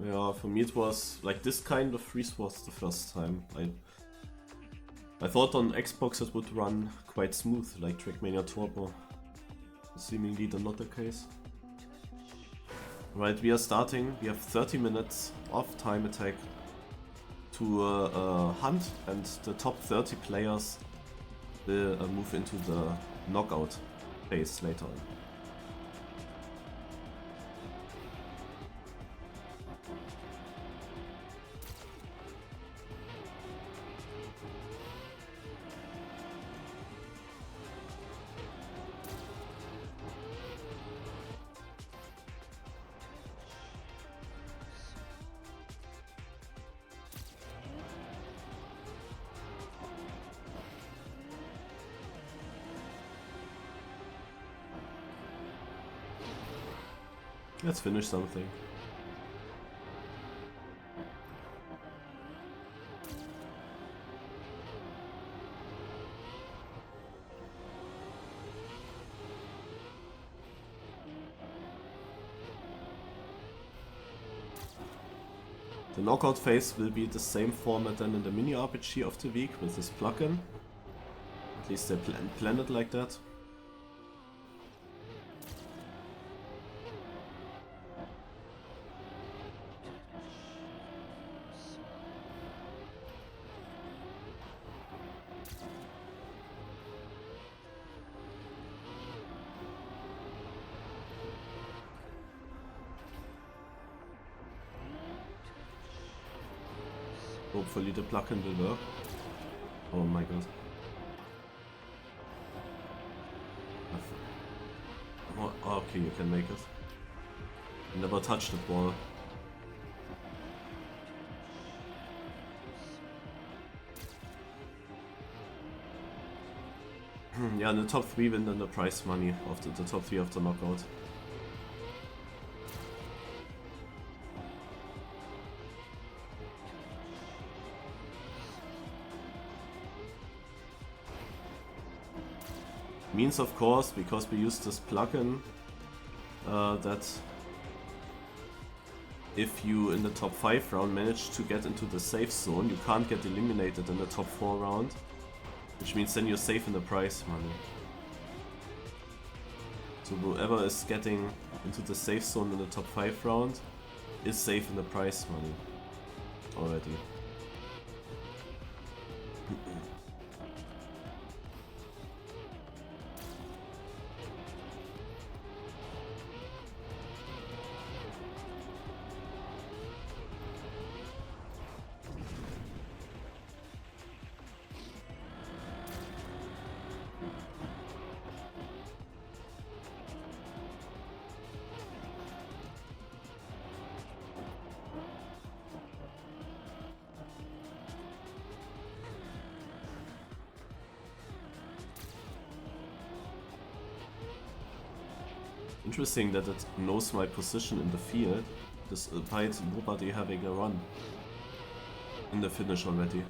Yeah, for me it was like this kind of freeze was the first time. I thought on Xbox it would run quite smooth, like Trackmania Turbo. Seemingly not the case. Right, we are starting. We have 30 minutes of TimeAttack to hunt, and the top 30 players will move into the knockout phase later on. Let's finish something. The knockout phase will be the same format than in the mini RPG of the week with this plugin. At least they planned it like that. Hopefully the plugin will work. Oh my god. Oh, okay, you can make it. Never touched the ball. Yeah, and the top 3 win then the prize money of the top 3 of the knockout. Means, of course, because we use this plugin, that if you in the top 5 round manage to get into the safe zone, you can't get eliminated in the top 4 round, which means then you're safe in the prize money. So whoever is getting into the safe zone in the top 5 round is safe in the prize money already. Interesting that it knows my position in the field, despite nobody having a run in the finish already.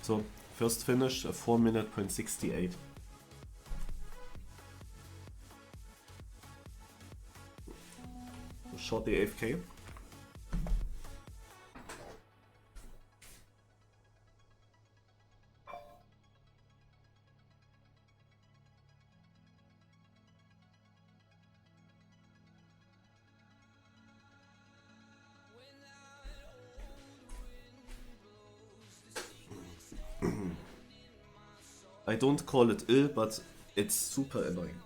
So, first finish, a 4:68. Short the AFK. I don't call it ill, but it's super annoying.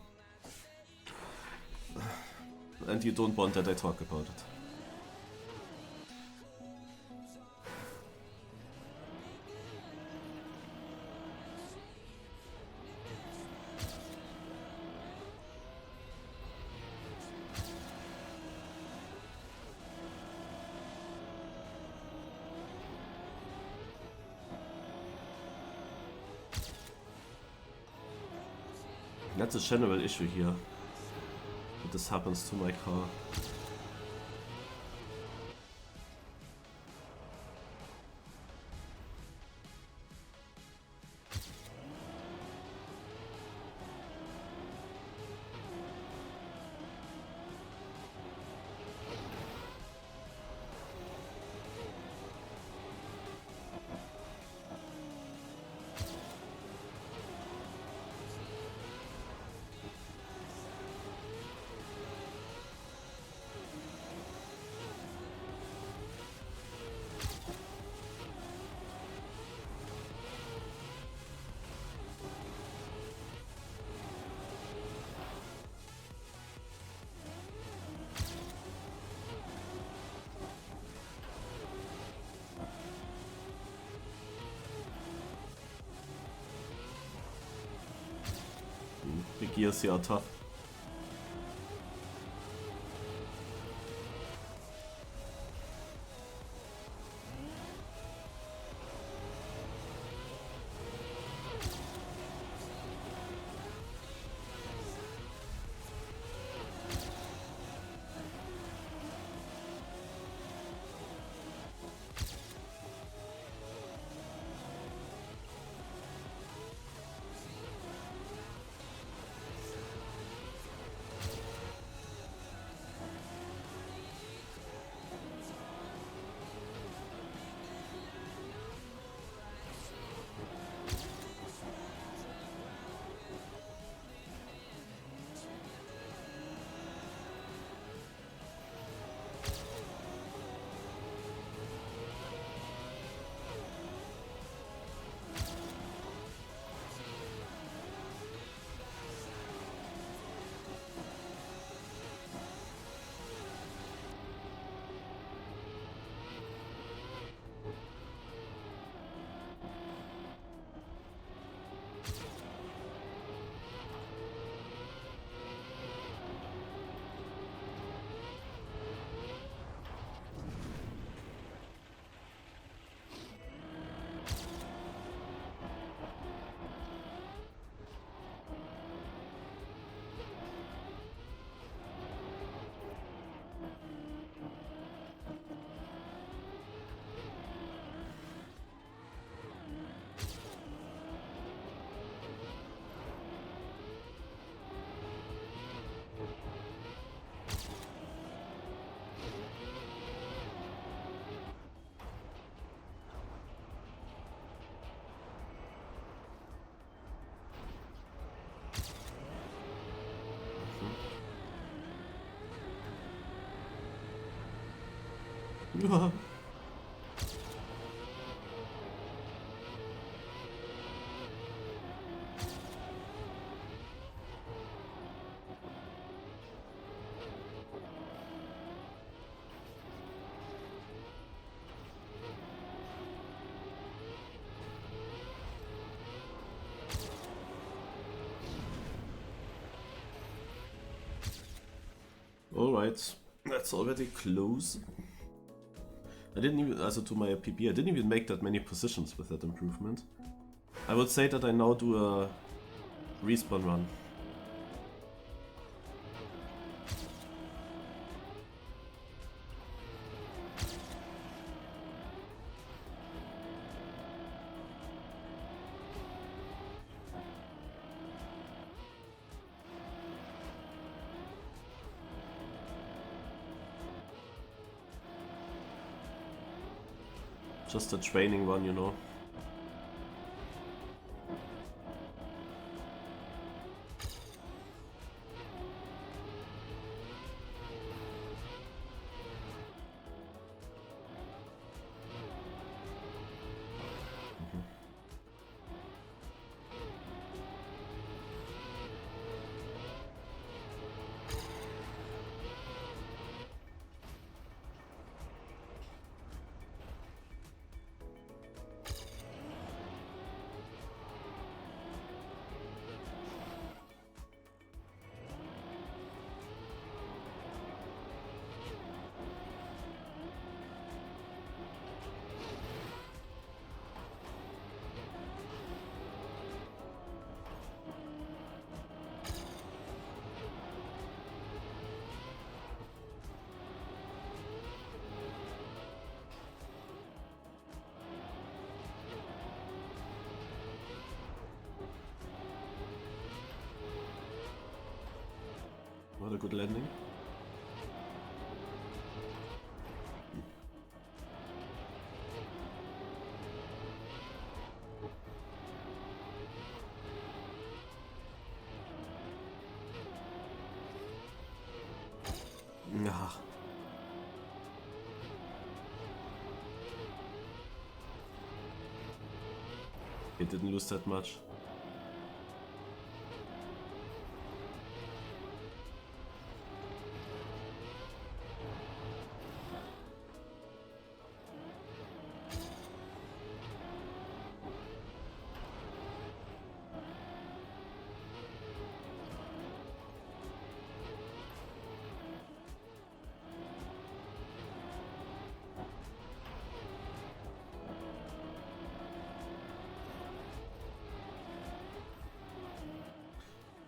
And you don't want that I talk about it. That's a general issue here. That this happens to my car. The gears here are tough. Alright, that's already close. I didn't even, also to my PB, I didn't even make that many positions with that improvement. I would say that I now do a respawn run. Just a training one, you know. Not a good landing. Ah. He didn't lose that much.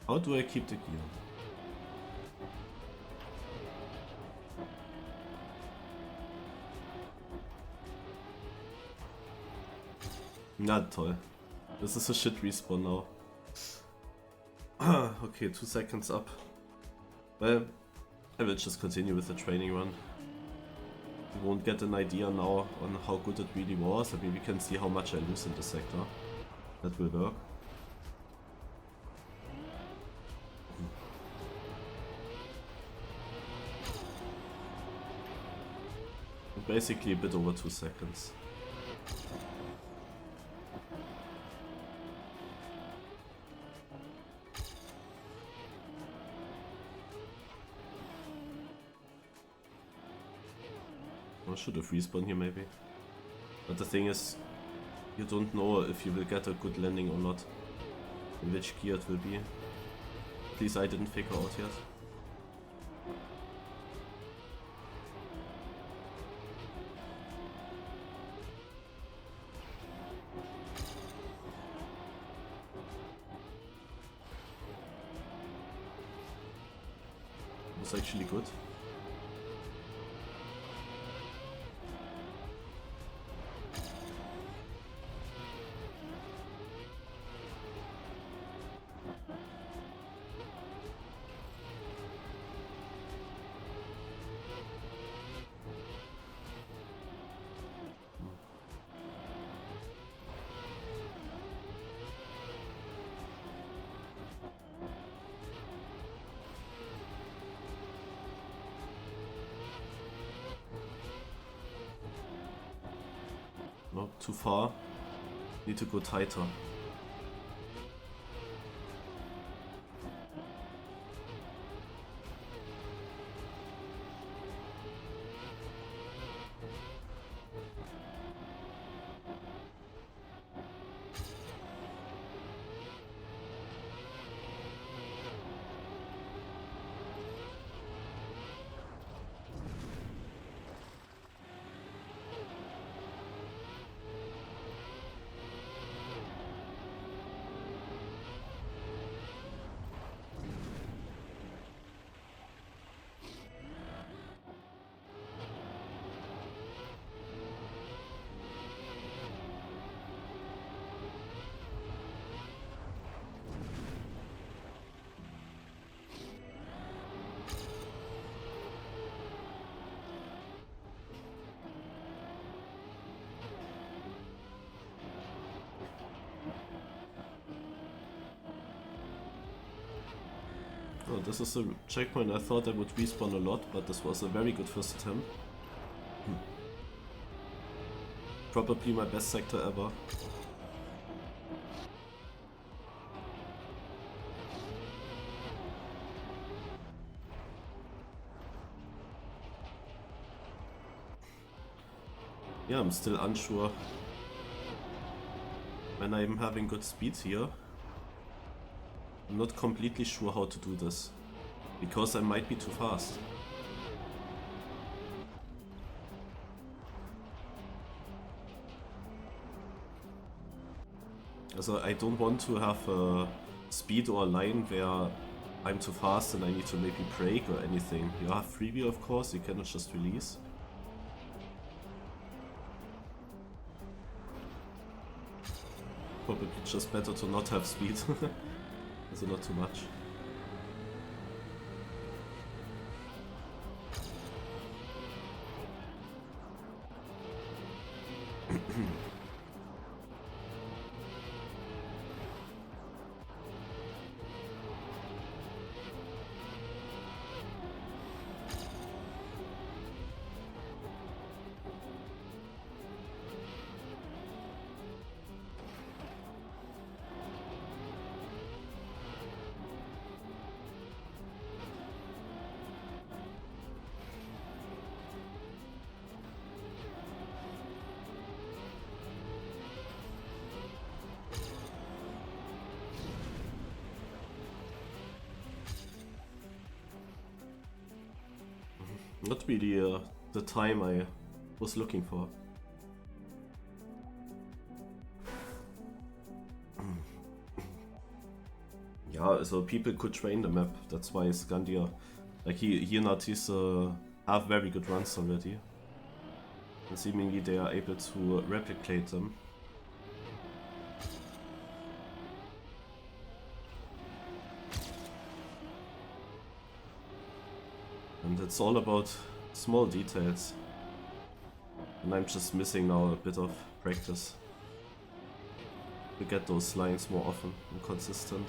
How do I keep the gear? Not toll. This is a shit respawn now. Okay, 2 seconds up. Well, I will just continue with the training run. We won't get an idea now on how good it really was. I mean, we can see how much I lose in the sector. That will work. Basically a bit over 2 seconds. I should have respawned here maybe. But the thing is, you don't know if you will get a good landing or not. In which gear it will be. At least I didn't figure out yet. Was actually good. Not too far. Need to go tighter. Oh, this is a checkpoint I thought I would respawn a lot, but this was a very good first attempt. Probably my best sector ever. Yeah, I'm still unsure when I'm having good speed here. I'm not completely sure how to do this, because I might be too fast. Also, I don't want to have a speed or a line where I'm too fast and I need to maybe brake or anything. You have freewheel, of course, you cannot just release. Probably just better to not have speed. Also not too much. Not really the time I was looking for. Yeah, so people could train the map, that's why Scandia, like he and Artis have very good runs already. And seemingly they are able to replicate them. And it's all about small details. And I'm just missing now a bit of practice to get those lines more often and consistent.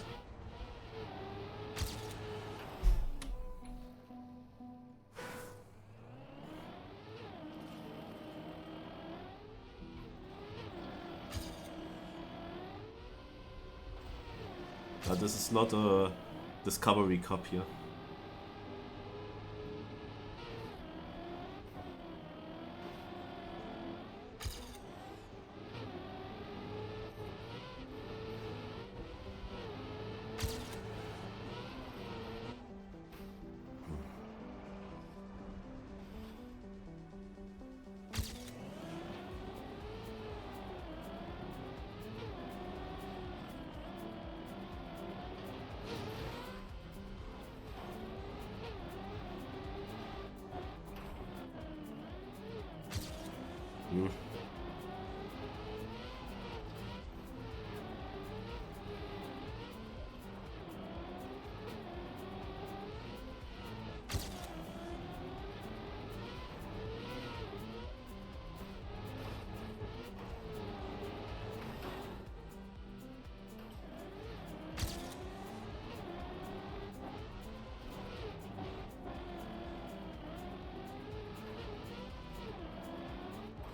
This is not a Discovery Cup here.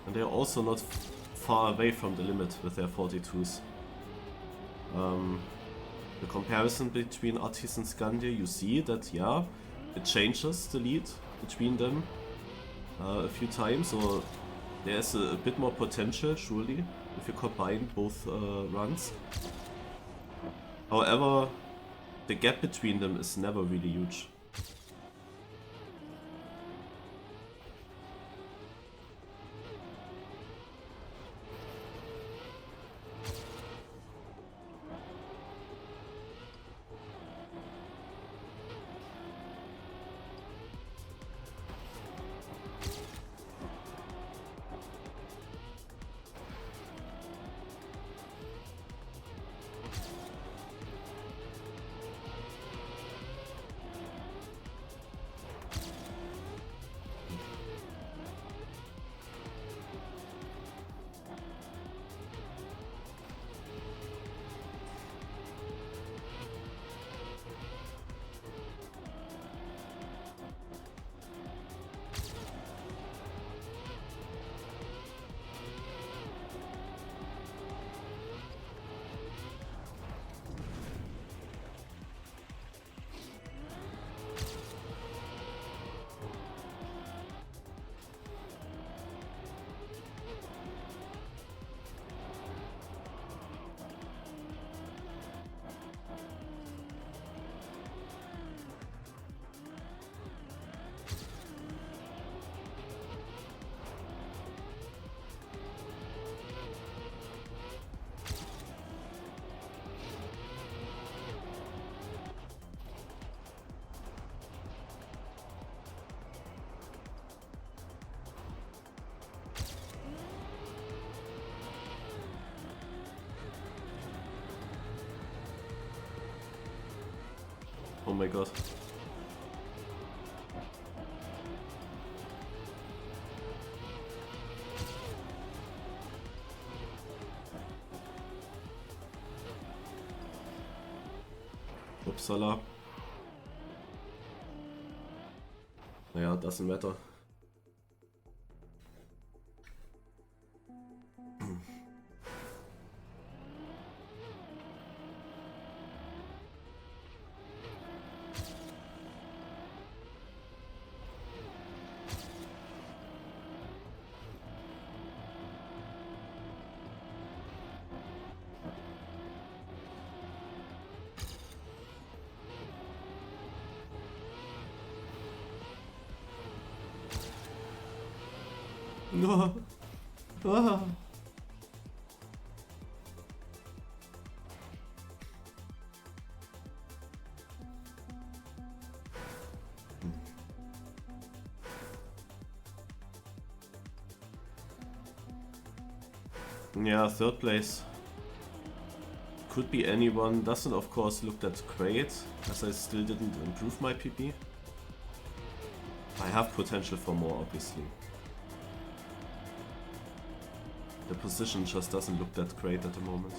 And they're also not far away from the limit with their 42s. The comparison between Artis and Scandia, you see that, yeah, it changes the lead between them a few times, so there's a bit more potential, surely, if you combine both runs. However, the gap between them is never really huge. Oh my god. Uppsala. Naja, doesn't matter. No. Ah. Yeah, third place. Could be anyone. Doesn't of course look that great, as I still didn't improve my PP. I have potential for more, obviously. The position just doesn't look that great at the moment.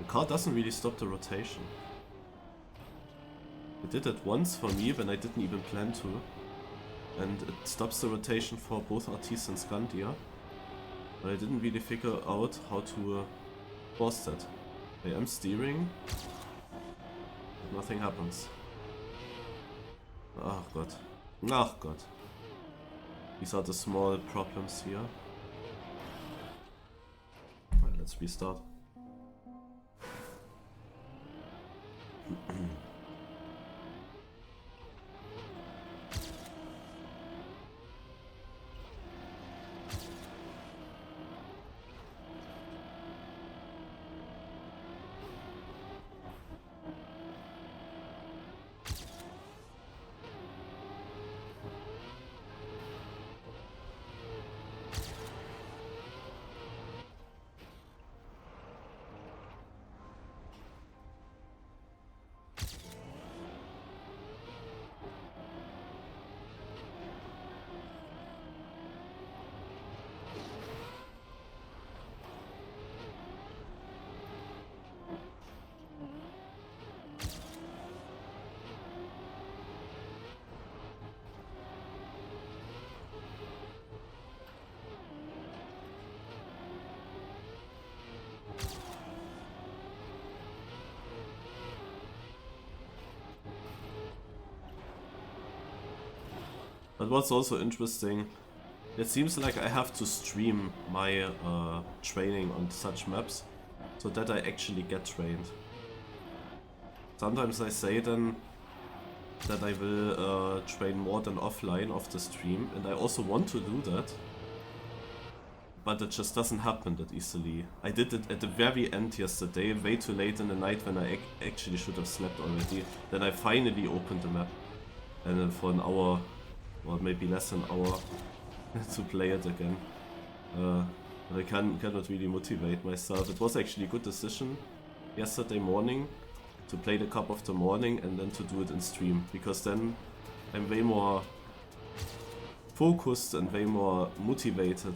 The car doesn't really stop the rotation. It did it once for me when I didn't even plan to. And it stops the rotation for both Artis and Scandia. But I didn't really figure out how to force that. I am steering, but nothing happens. Oh god. Oh god. These are the small problems here. Right, let's restart. But what's also interesting, it seems like I have to stream my training on such maps so that I actually get trained. Sometimes I say then that I will train more than offline off the stream, and I also want to do that, but it just doesn't happen that easily. I did it at the very end yesterday, way too late in the night when I actually should have slept already. Then I finally opened the map, and then for an hour, or maybe less than an hour, to play it again. I cannot really motivate myself. It was actually a good decision yesterday morning to play the Cup of the Morning and then to do it in stream, because then I'm way more focused and way more motivated.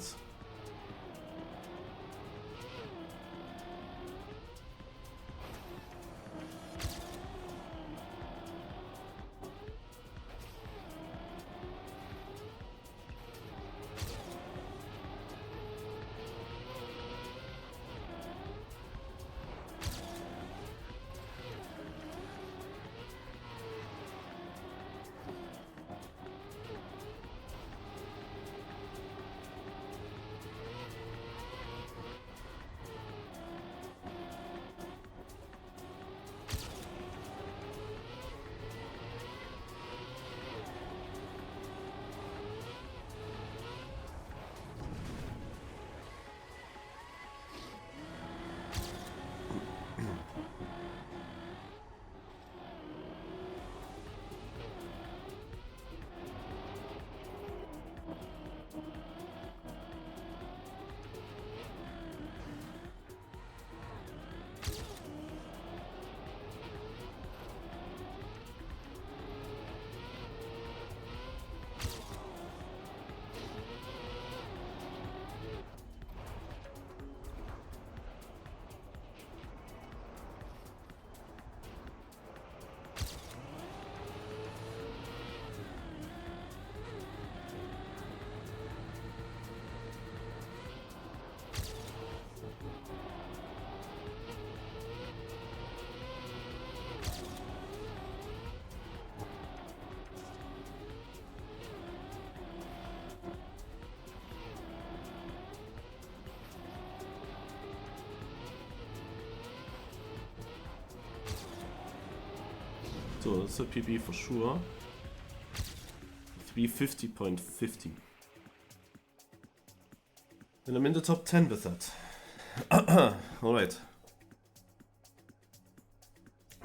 So that's a PB for sure. 350.50. And I'm in the top 10 with that. Alright.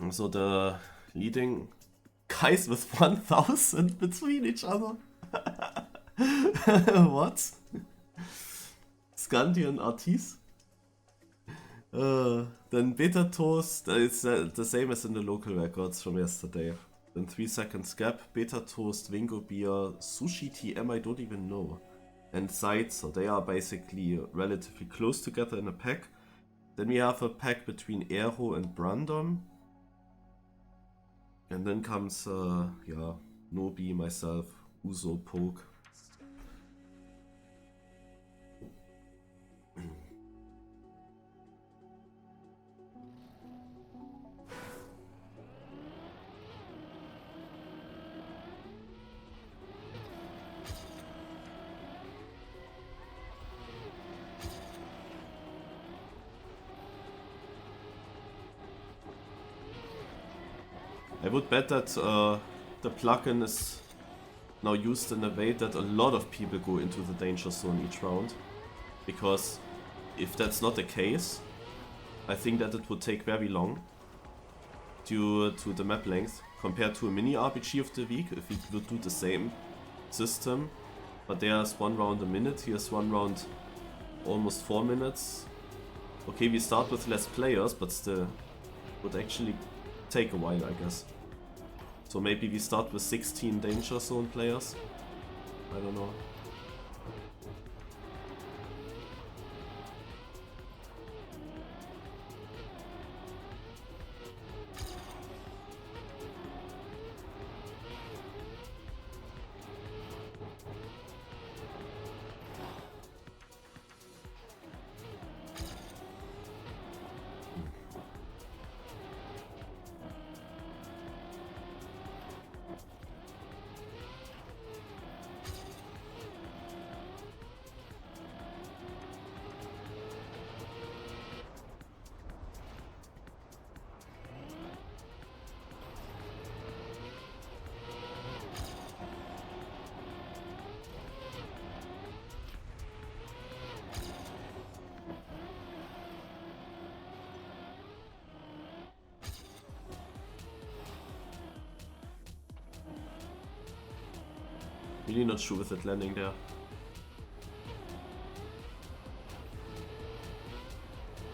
So the leading guys with 1000 between each other. What? Scandi and Artis? Then Beta Toast, it's the same as in the local records from yesterday. Then 3 seconds gap, Beta Toast, Wingo Beer, Sushi TM, I don't even know. And Sides, so they are basically relatively close together in a pack. Then we have a pack between Aero and Brandon. And then comes, yeah, Nobi, myself, Uso, Poke. I would bet that the plugin is now used in a way that a lot of people go into the danger zone each round. Because if that's not the case, I think that it would take very long due to the map length compared to a mini RPG of the week. If we would do the same system, but there's 1 round a minute, here's 1 round almost 4 minutes. Okay, we start with less players, but still would actually take a while, I guess. So maybe we start with 16 danger zone players. I don't know. Really not sure with it landing there.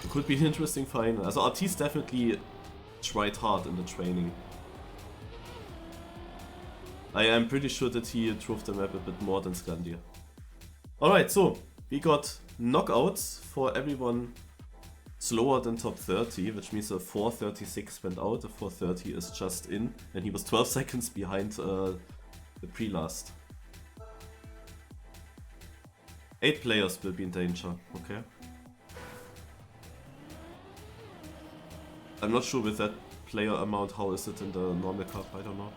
It could be an interesting final. Also Artis definitely tried hard in the training. I am pretty sure that he drove the map a bit more than Scandia. Alright, so we got knockouts for everyone slower than top 30, which means a 436 went out, a 430 is just in, and he was 12 seconds behind the pre-last. 8 players will be in danger, okay. I'm not sure with that player amount, how is it in the normal cup, I don't know.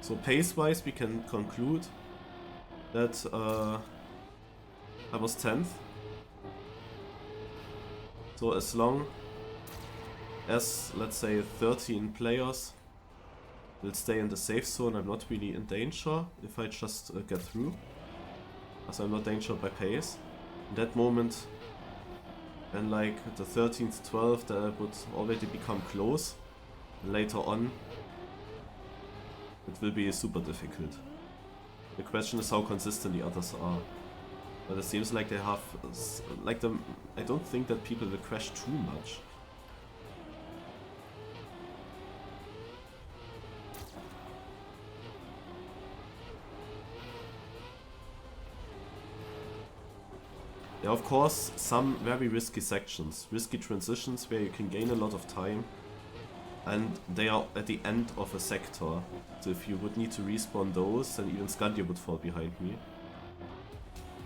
So pace-wise we can conclude that I was 10th. So as long as, let's say, 13 players will stay in the safe zone, I'm not really in danger if I just get through. Also I'm not endangered by pace. In that moment, and like the 13th, 12th, that would already become close. Later on, it will be super difficult. The question is how consistent the others are. But it seems like they have, like I don't think that people will crash too much. There are of course some very risky sections, risky transitions where you can gain a lot of time, and they are at the end of a sector. So if you would need to respawn those, then even Scandia would fall behind me.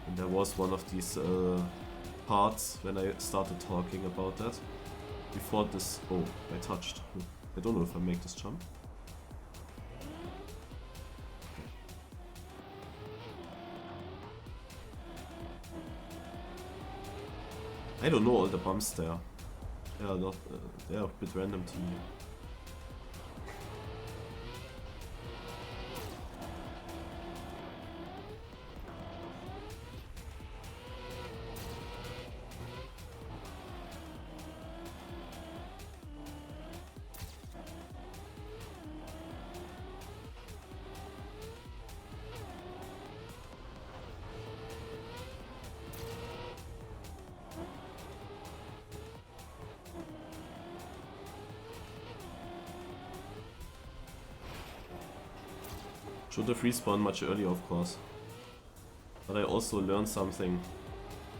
And there was one of these parts when I started talking about that. Before this... oh, I touched. I don't know if I make this jump. I don't know all the bumps there. They are not. They are a bit random to me. Should have respawned much earlier, of course. But I also learned something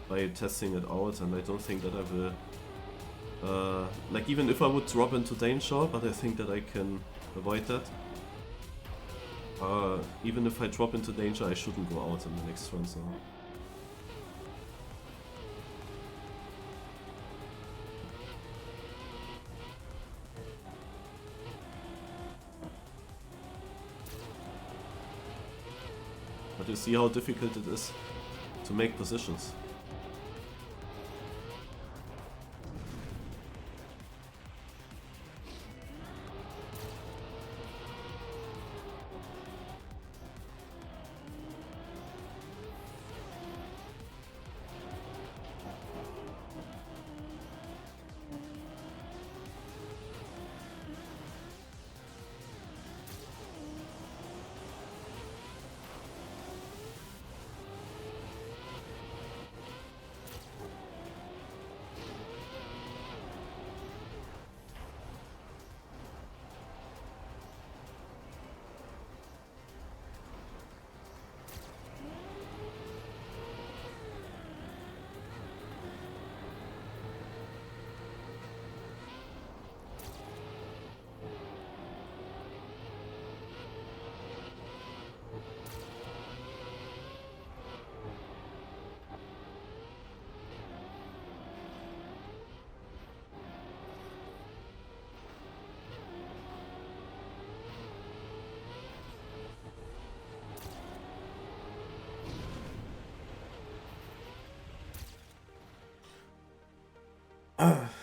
by testing it out, and I don't think that I will... like, even if I would drop into danger, but I think that I can avoid that. Even if I drop into danger, I shouldn't go out in the next run, so... But you see how difficult it is to make positions.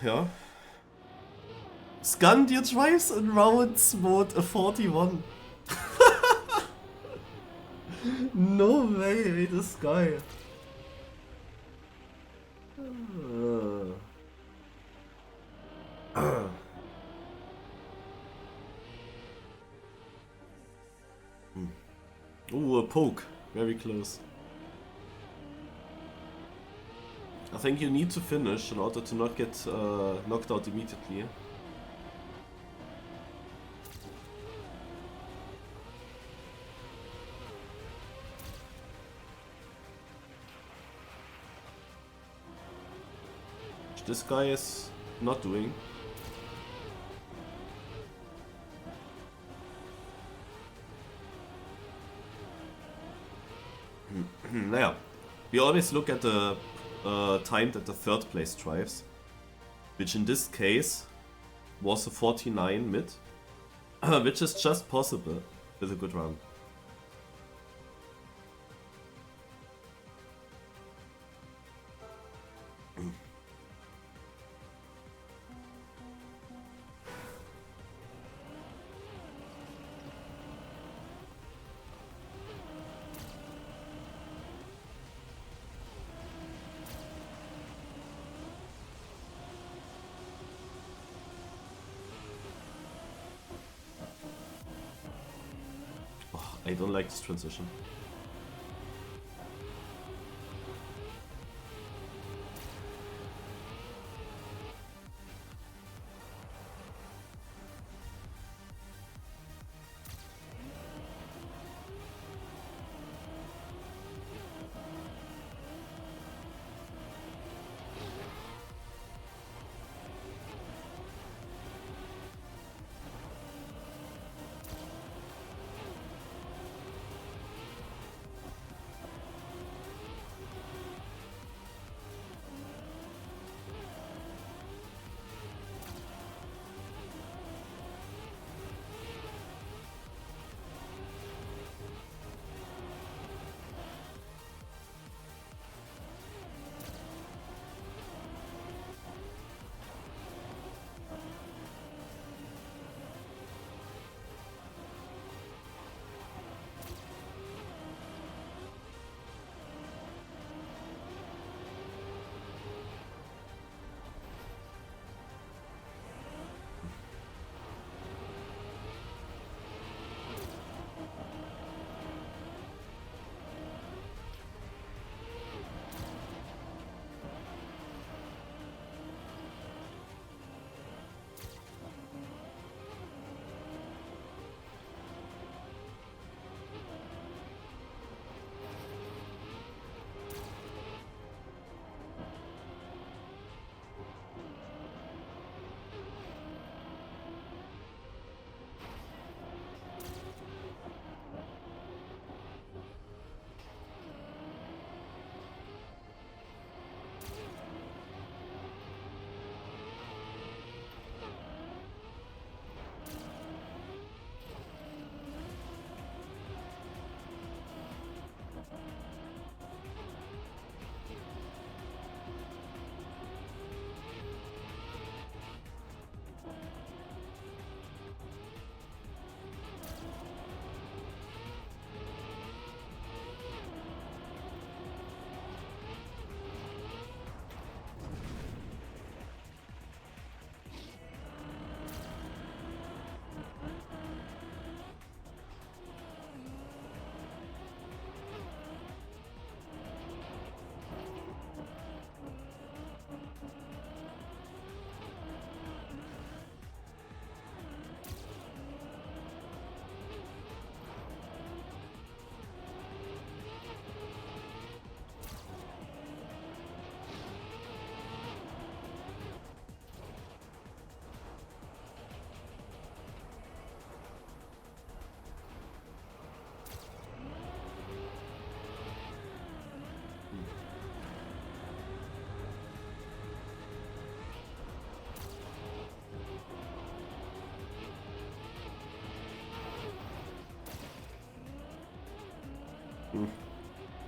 Ja. Scandia drives and rounds mode a 41. No way, this guy. Ooh, a poke. Very close. I think you need to finish in order to not get knocked out immediately. Which this guy is not doing. Naja, we always look at the time that the third place drives, which in this case was a 49 mid, which is just possible with a good run. I don't like this transition.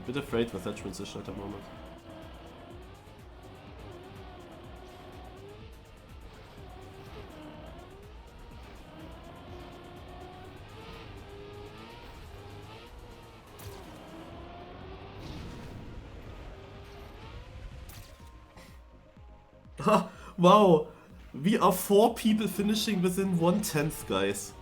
Bit afraid with that transition at the moment. Wow! We are 4 people finishing within 1/10, guys.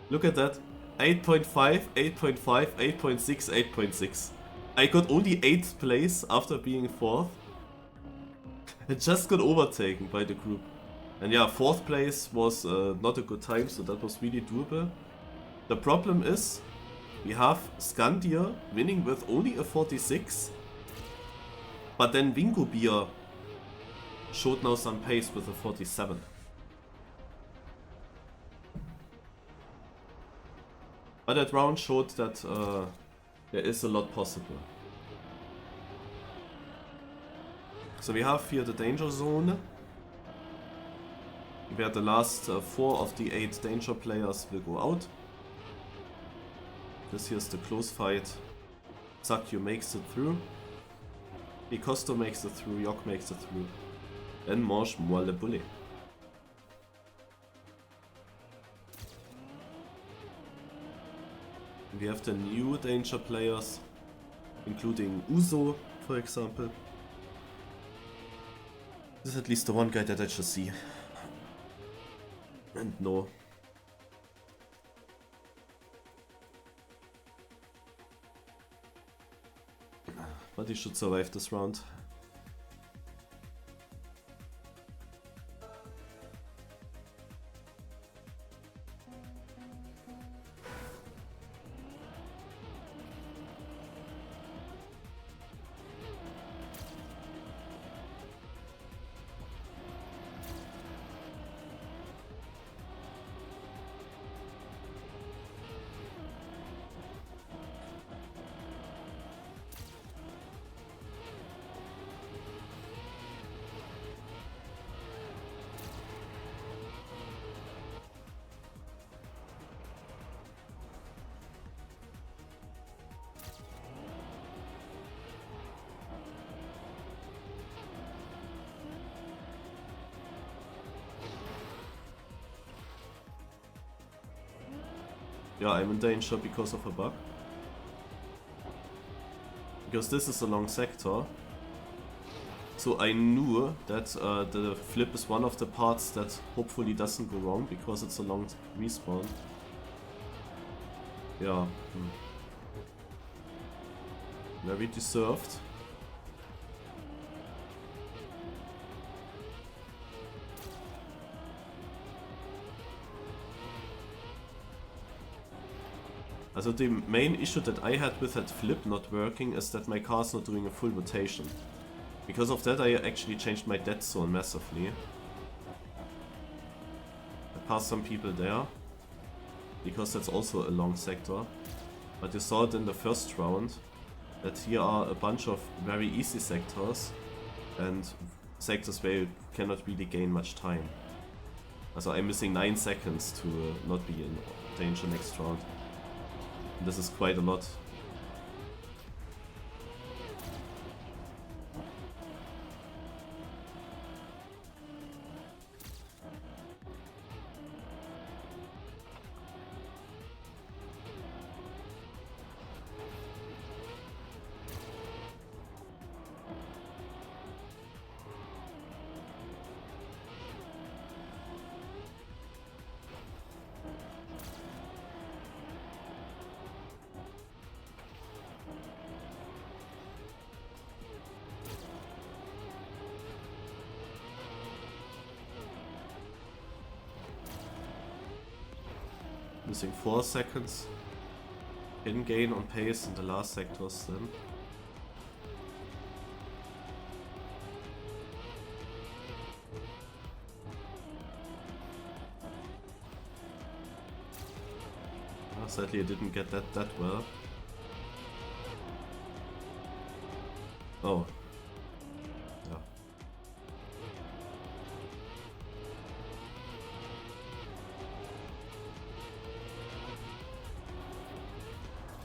Look at that. 8.5, 8.5, 8.6, 8.6. I got only 8th place after being 4th. I just got overtaken by the group. And yeah, 4th place was not a good time, so that was really doable. The problem is, we have Scandia winning with only a 46. But then Wingo Beer showed now some pace with a 47. But that round showed that there is a lot possible. So we have here the danger zone, where the last 4 of the 8 danger players will go out. This here's the close fight. Sakyu makes it through. Picosto makes it through, Yok makes it through. And mange moi le boulet. We have the new danger players, including Uzo, for example. This is at least the one guy that I just see. And no. But he should survive this round. Yeah, I'm in danger because of a bug. Because this is a long sector. So I knew that the flip is one of the parts that hopefully doesn't go wrong because it's a long respawn. Yeah. Very deserved. Also the main issue that I had with that flip not working is that my car's not doing a full rotation. Because of that I actually changed my dead zone massively. I passed some people there, because that's also a long sector. But you saw it in the first round, that here are a bunch of very easy sectors, and sectors where you cannot really gain much time. Also I'm missing 9 seconds to not be in danger next round. This is quite a lot. Missing 4 seconds. Can gain on pace in the last sectors then. Sadly I didn't get that well. Oh. Yeah.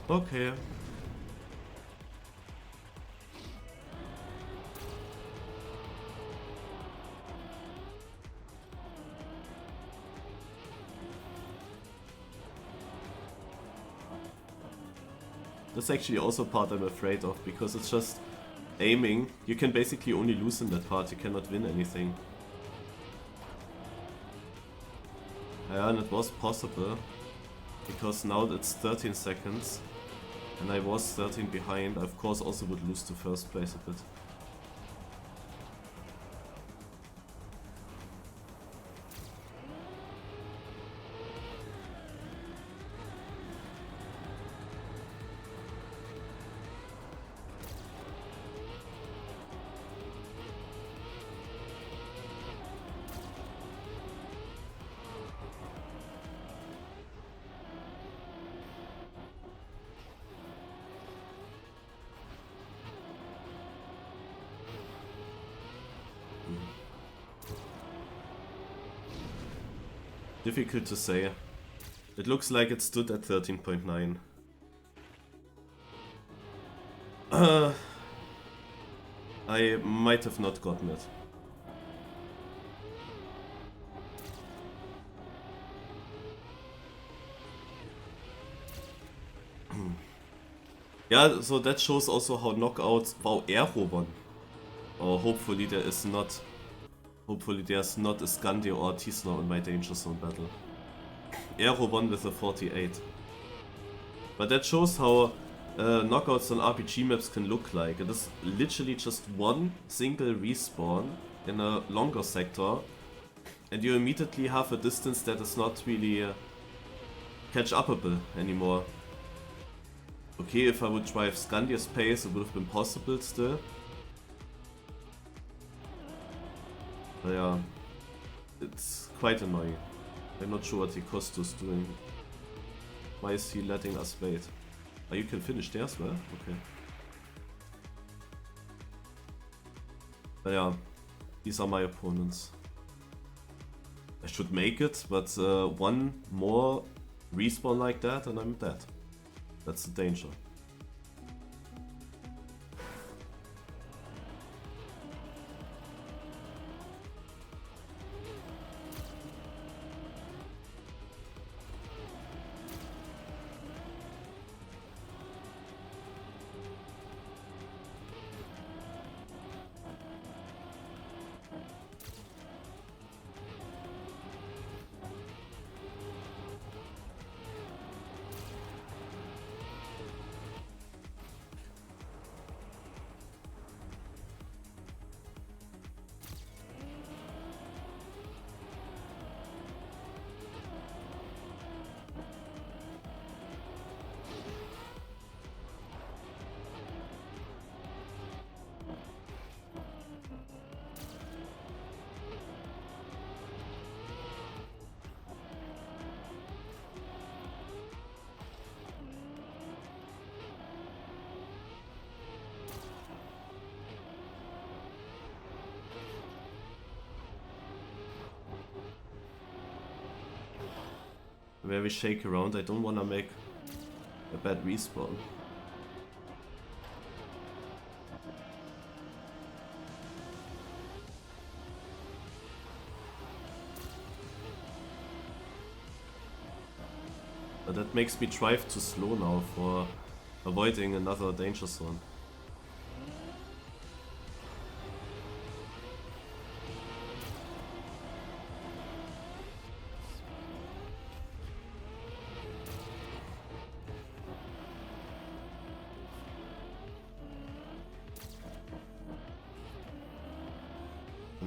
Okay. That's actually also part I'm afraid of, because it's just aiming. You can basically only lose in that part, you cannot win anything. Yeah, and it was possible, because now it's 13 seconds, and I was 13 behind. I of course also would lose to first place a bit. Difficult to say. It looks like it stood at 13.9. I might have not gotten it. Yeah, so that shows also how knockouts. Wow, Everone. Oh, hopefully there is not. Hopefully there's not a Scandi or a Tisna in my danger zone battle. Everone with a 48. But that shows how knockouts on RPG maps can look like. It is literally just one single respawn in a longer sector, and you immediately have a distance that is not really catch-upable anymore. Okay, if I would drive Scandia's pace, it would have been possible still. But yeah, it's quite annoying. I'm not sure what Hikosto's doing. Why is he letting us wait? Oh, you can finish there as well? Okay. But yeah, these are my opponents. I should make it, but one more respawn like that and I'm dead. That's the danger. Where we shake around, I don't wanna make a bad respawn. But that makes me drive too slow now for avoiding another danger zone.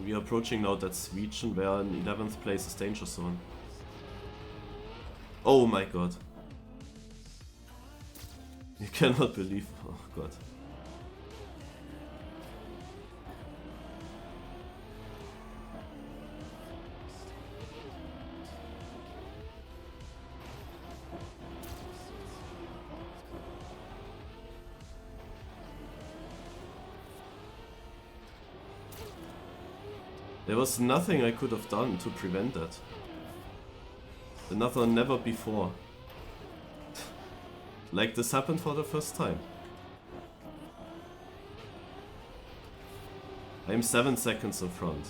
We are approaching now that region where in 11th place is danger zone. Oh my god. You cannot believe. Oh god. There was nothing I could have done to prevent that. Another never before. Like this happened for the first time. I'm 7 seconds in front.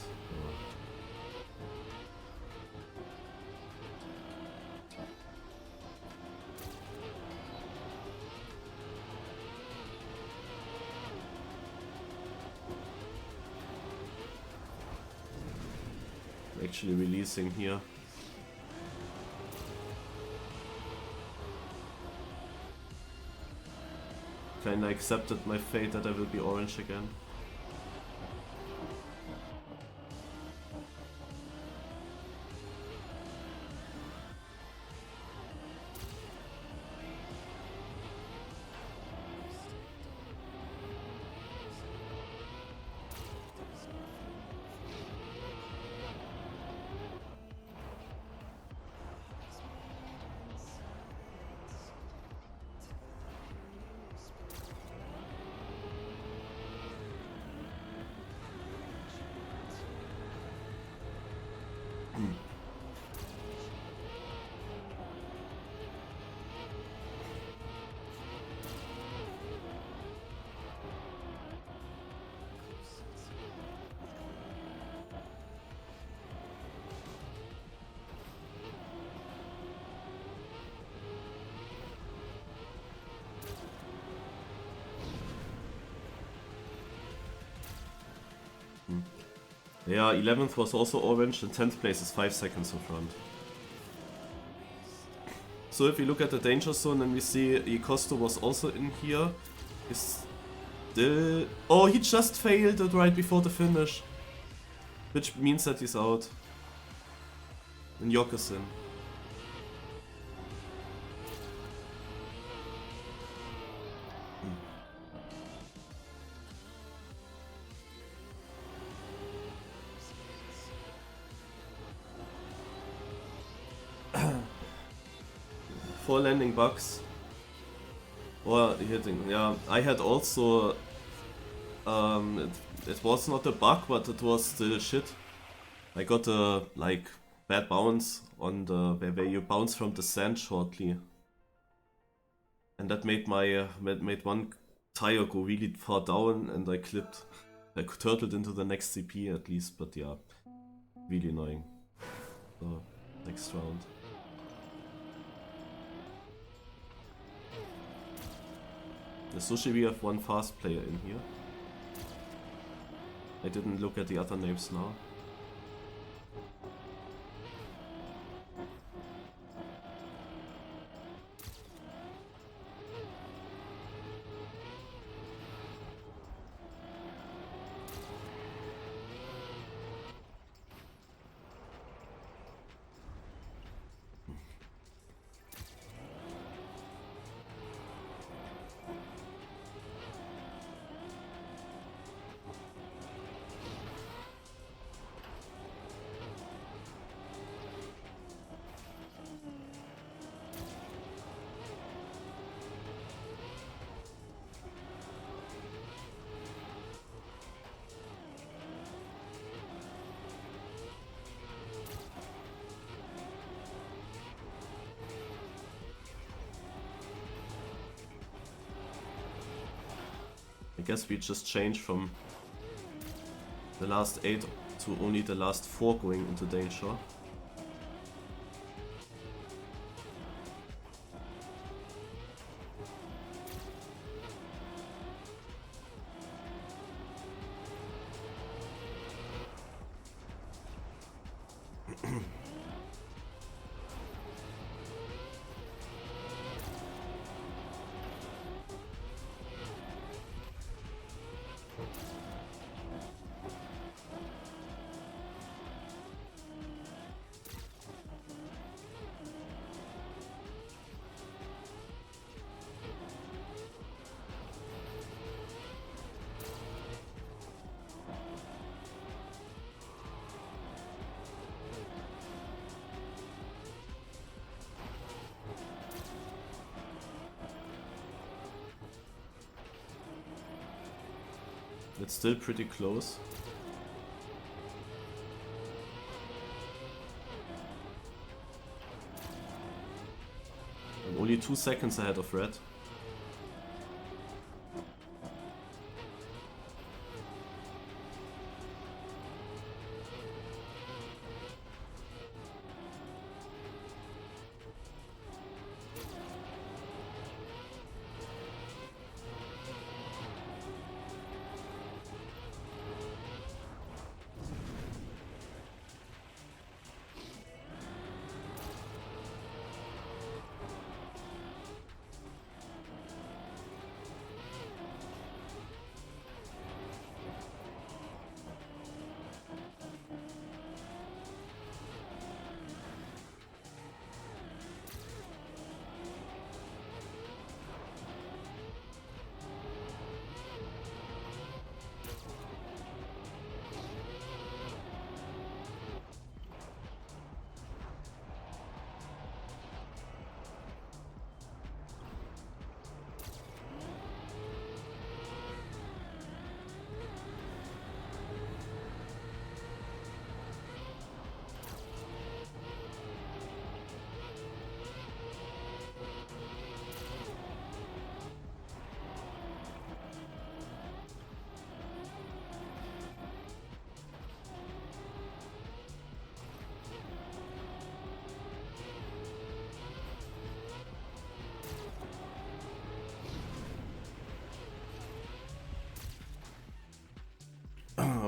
actually releasing here. Kinda accepted my fate that I will be orange again. Yeah, 11th was also orange and 10th place is 5 seconds in front. So if we look at the danger zone and we see Costo was also in here, is still... Oh, he just failed it right before the finish. Which means that he's out. And Yok is in. Four landing bugs. Or hitting, yeah. I had also... it was not a bug, but it was still shit. I got a, like, bad bounce on the... where you bounce from the sand shortly. And that made my... made one tire go really far down and I clipped. I turtled into the next CP at least, but yeah. Really annoying. So, next round. The Sushi, we have one fast player in here. I didn't look at the other names now. I guess we just changed from the last 8 to only the last 4 going into danger. It's still pretty close. I'm only 2 seconds ahead of red.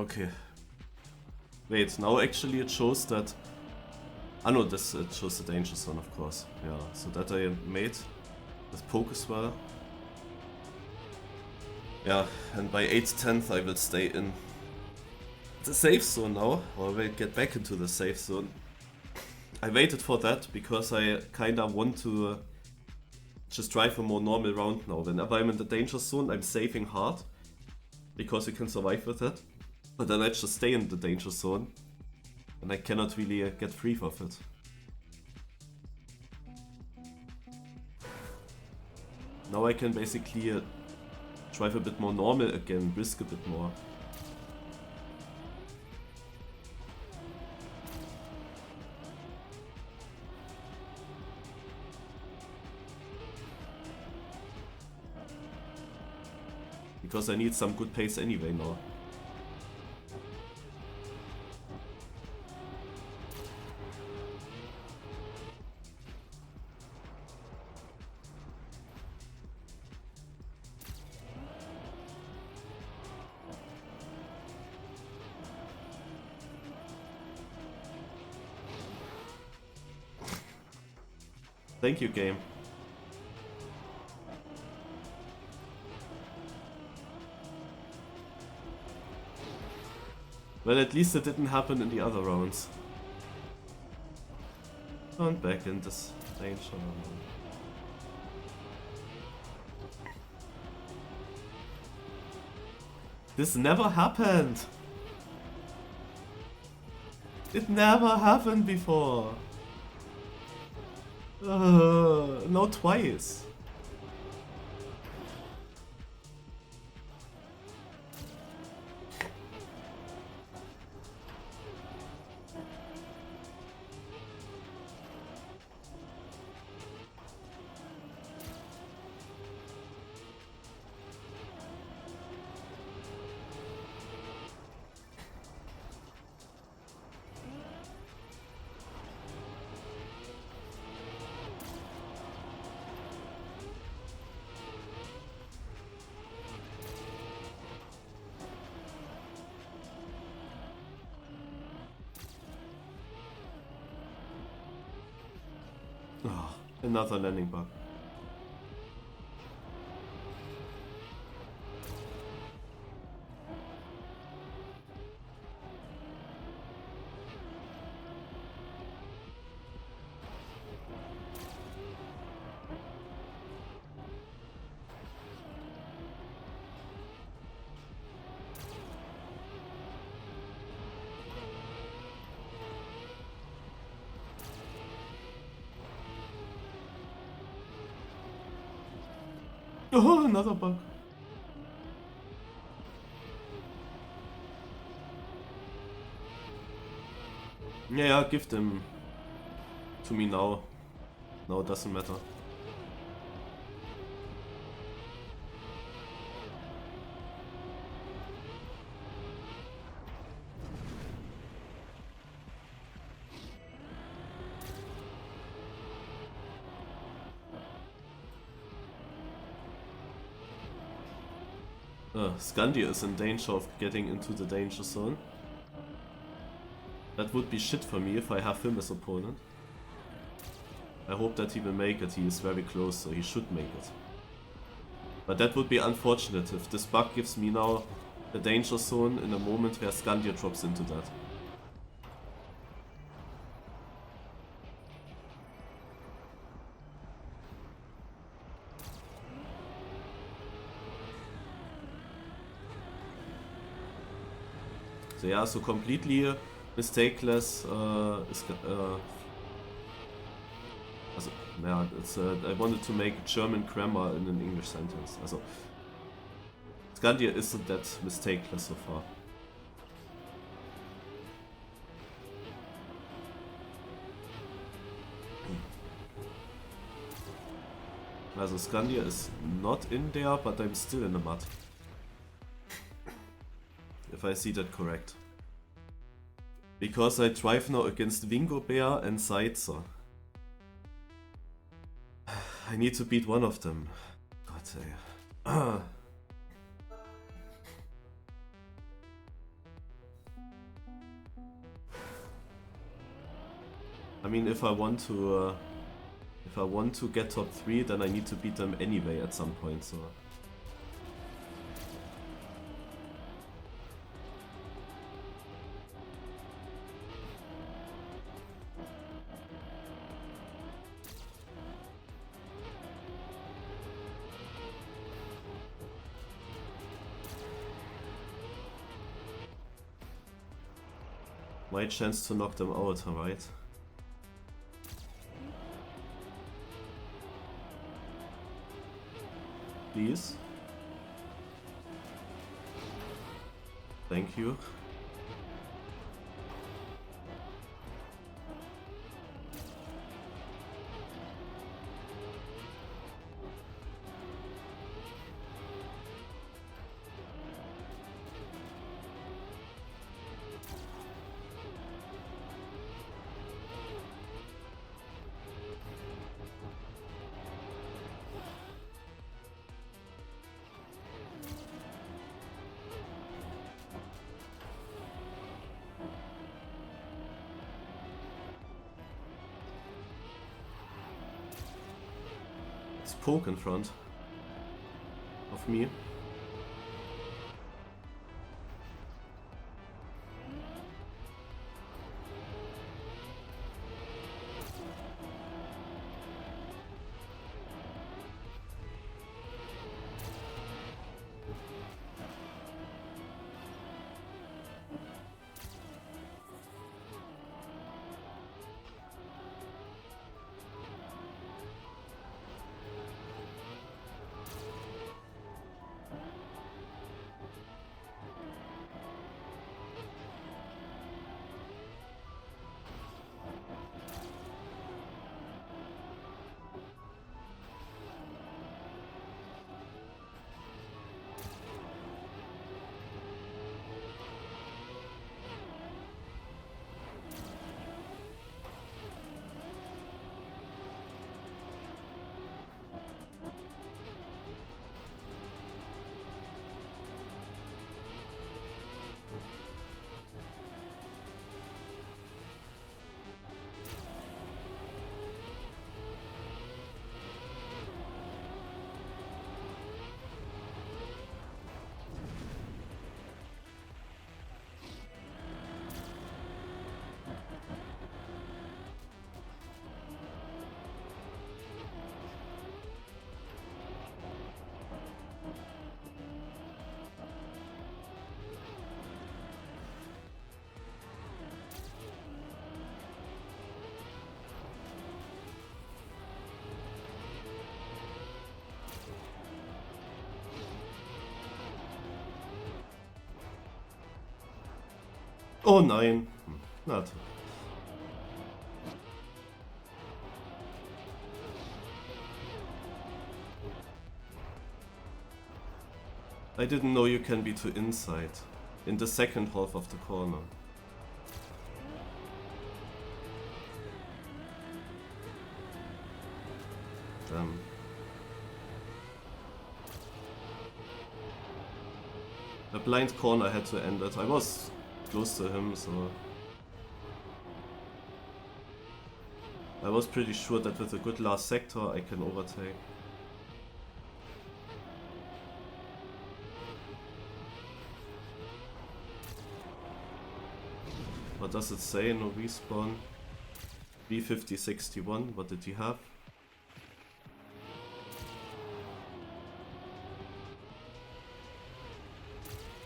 Okay. Wait, now actually it shows that... Ah no, this it shows the danger zone, of course. Yeah, so that I made with poke as well. Yeah, and by 8/10 I will stay in the safe zone now, or I will get back into the safe zone. I waited for that because I kinda want to just drive a more normal round now. Whenever I'm in the danger zone, I'm saving hard, because you can survive with it. But then I just stay in the danger zone, and I cannot really get free of it. Now I can basically drive a bit more normal again, risk a bit more. Because I need some good pace anyway now. Thank you, game. Well, at least it didn't happen in the other rounds. And back in this danger. This never happened! It never happened before! No, twice. Oh, another landing bug. Oh, another bug. Yeah, give them to me now. Now it doesn't matter. Scandia is in danger of getting into the danger zone. That would be shit for me if I have him as opponent. I hope that he will make it. He is very close, so he should make it. But that would be unfortunate if this bug gives me now the danger zone in a moment where Scandia drops into that. So yeah, so completely mistakeless is also, yeah, it's I wanted to make German grammar in an English sentence. Also, Scandia isn't that mistakeless so far. Also Scandia is not in there, but I'm still in the mud. If I see that correct. Because I drive now against Wingo Bear and Seitzer. I need to beat one of them. God, I mean, if I want to get top 3, then I need to beat them anyway at some point, so... My chance to knock them out, alright? Please. Thank you. Poke in front of me. Oh nein. Not. I didn't know you can be to inside. In the second half of the corner. Damn. A blind corner had to end it. I was close to him, so... I was pretty sure that with a good last sector I can overtake. What does it say? No respawn. B5061, what did he have?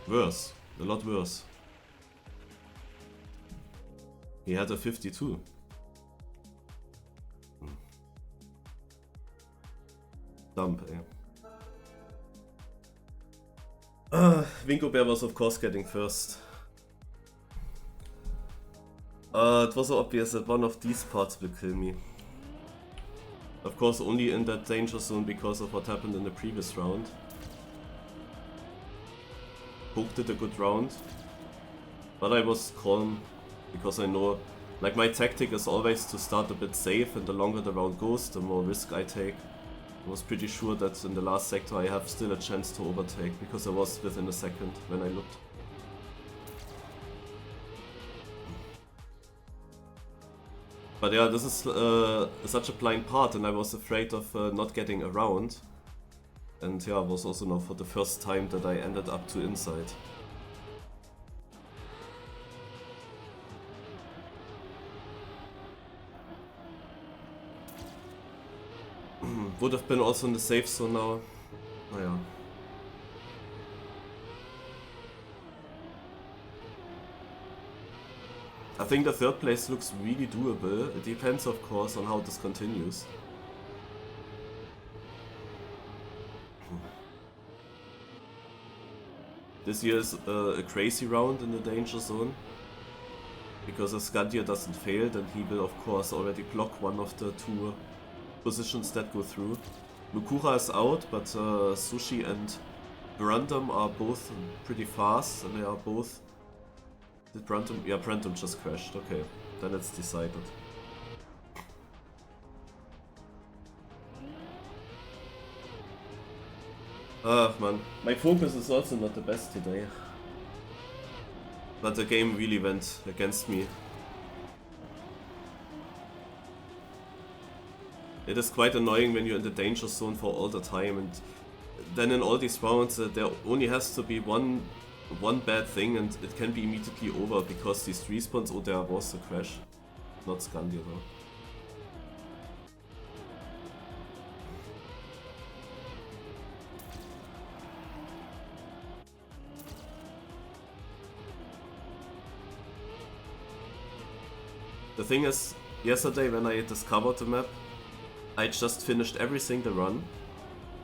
Worse. A lot worse. He had a 52. Dump, eh? Winko Bear was of course getting first. It was so obvious that one of these parts will kill me. Of course only in that danger zone because of what happened in the previous round. Poke did a good round. But I was calm because I know, like, my tactic is always to start a bit safe, and the longer the round goes, the more risk I take. I was pretty sure that in the last sector I have still a chance to overtake, because I was within a second when I looked. But yeah, this is such a blind part, and I was afraid of not getting around. And yeah, it was also now for the first time that I ended up to inside. Would have been also in the safe zone now. Naja. I think the third place looks really doable. It depends, of course, on how this continues. This year is a crazy round in the danger zone. Because if Scandia doesn't fail, then he will, of course, already block one of the two positions that go through. Mukura is out, but Sushi and Brandom are both pretty fast, and they are both... Did Brandom... Yeah, Brandom just crashed, okay. Then it's decided. Ah, man. My focus is also not the best today. But the game really went against me. It is quite annoying when you're in the danger zone for all the time, and then in all these rounds there only has to be one bad thing and it can be immediately over because these respawns. Oh, there was a crash. Not Scandia though. The thing is, yesterday when I discovered the map, I just finished every single run,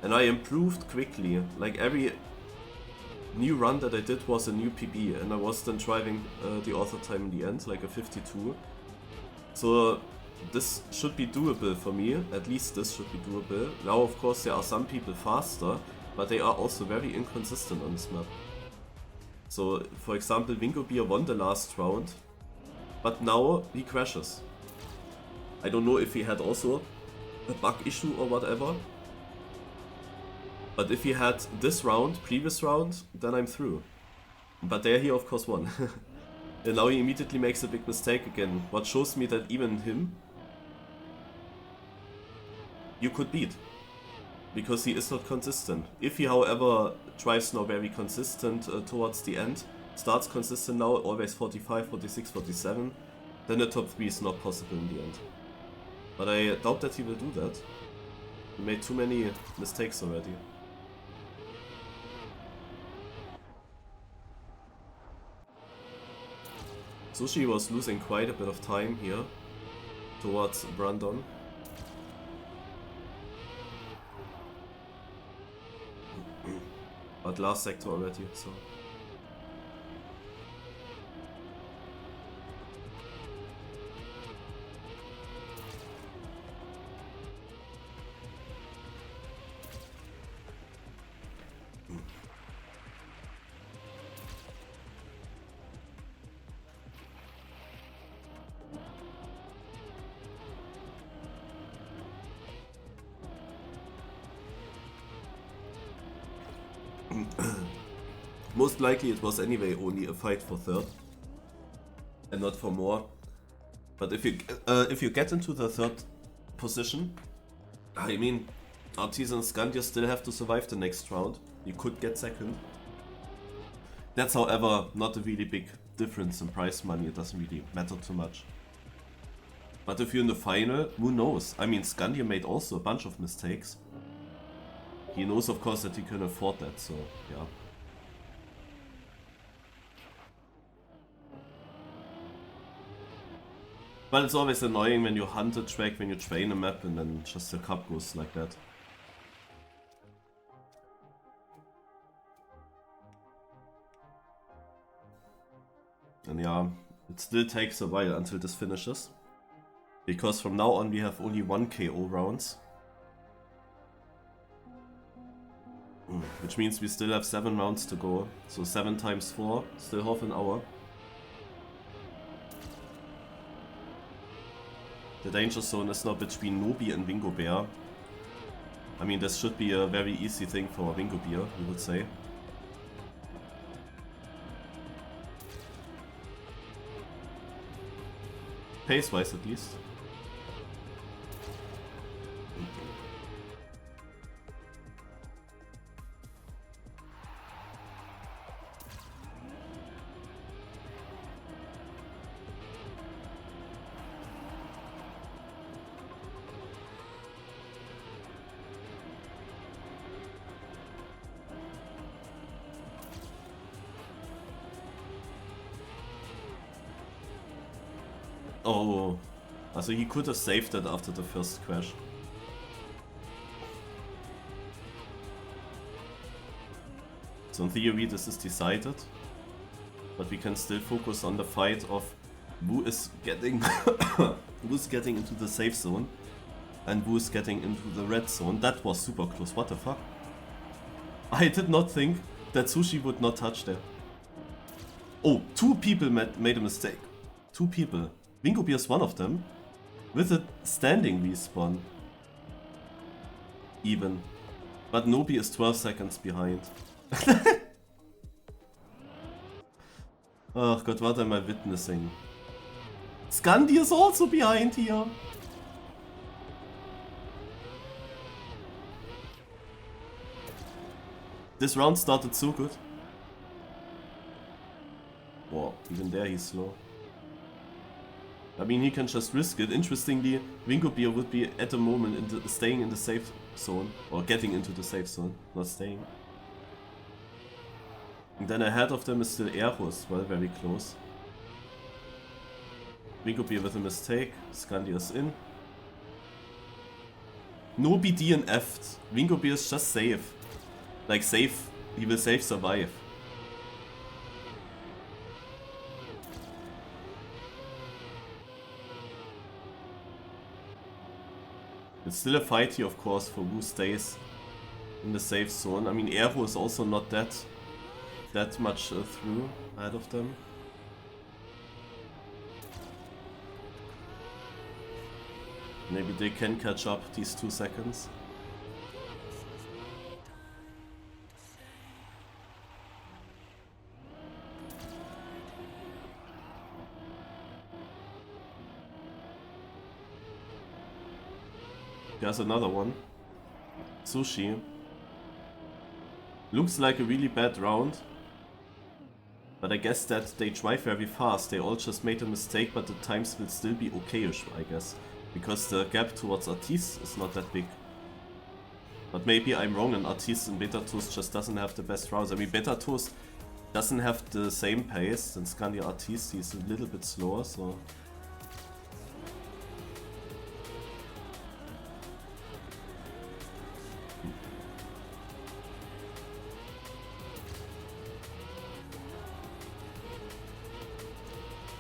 and I improved quickly. Like every new run that I did was a new PB, and I was then driving the author time in the end, like a 52. So this should be doable for me, at least this should be doable. Now of course there are some people faster, but they are also very inconsistent on this map. So for example, Wingo Beer won the last round, but now he crashes. I don't know if he had also a bug issue or whatever. But if he had this round, previous round, then I'm through. But there he of course won. And now he immediately makes a big mistake again. What shows me that even him you could beat. Because he is not consistent. If he however drives now very consistent towards the end, starts consistent now, always 45, 46, 47, then the top 3 is not possible in the end. But I doubt that he will do that. He made too many mistakes already. Sushi was losing quite a bit of time here towards Brandon. But last sector already, so... Most likely it was anyway only a fight for third, and not for more. But if you get into the third position, I mean, Artisan and Scandia still have to survive the next round. You could get second. That's however not a really big difference in prize money, it doesn't really matter too much. But if you're in the final, who knows? I mean, Scandia made also a bunch of mistakes. He knows of course that he can afford that, so yeah. But it's always annoying when you hunt a track, when you train a map, and then just the cup goes like that. And yeah, it still takes a while until this finishes. Because from now on we have only 1 KO rounds. Which means we still have 7 rounds to go. So 7 times 4, still half an hour. The danger zone is now between Nobi and Wingo Bear. I mean, this should be a very easy thing for Wingo Bear, you would say. Pace-wise at least. Oh, also he could have saved it after the first crash. So in theory this is decided, but we can still focus on the fight of who is getting who's getting into the safe zone and who's getting into the red zone. That was super close. What the fuck? I did not think that Sushi would not touch there. Oh, two people made a mistake. Two people. Wingobi is one of them with a standing respawn. Even. But Nobi is 12 seconds behind. Oh God, what am I witnessing? Scandi is also behind here. This round started so good. Wow, even there he's slow. I mean, he can just risk it. Interestingly, Wingobeer would be at the moment staying in the safe zone, or getting into the safe zone, not staying. And then ahead of them is still Aero as well, very close. Wingobeer with a mistake, Scandi is in. Nobi DNF'd. Wingobeer is just safe. Like safe, he will safe survive. It's still a fight here, of course, for who stays in the safe zone. I mean, Aero is also not that much through ahead of them. Maybe they can catch up these 2 seconds. There's another one. Sushi. Looks like a really bad round. But I guess that they drive very fast. They all just made a mistake, but the times will still be okay-ish, I guess. Because the gap towards Artis is not that big. But maybe I'm wrong and Artis in Beta Toast just doesn't have the best rounds. I mean, Beta Toast doesn't have the same pace than Scandi Artis. He's a little bit slower, so...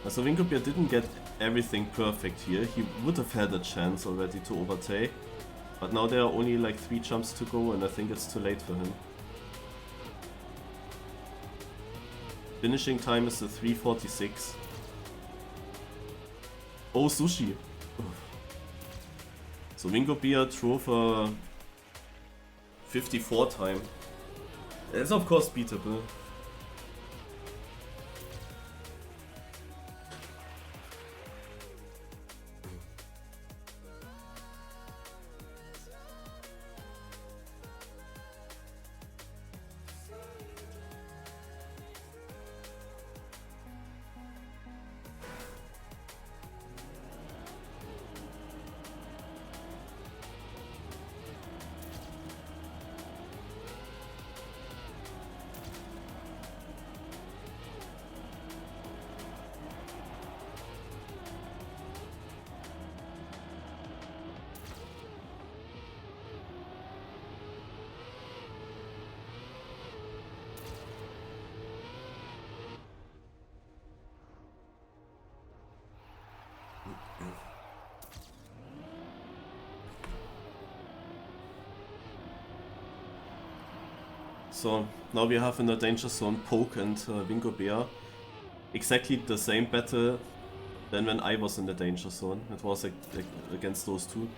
So Wingobeer didn't get everything perfect here. He would have had a chance already to overtake. But now there are only like 3 jumps to go and I think it's too late for him. Finishing time is a 3:46. Oh, Sushi! So Wingobeer drove a 54 time. It's of course beatable. So now we have in the danger zone Poke and Wingobeer. Exactly the same battle than when I was in the danger zone. It was against those two.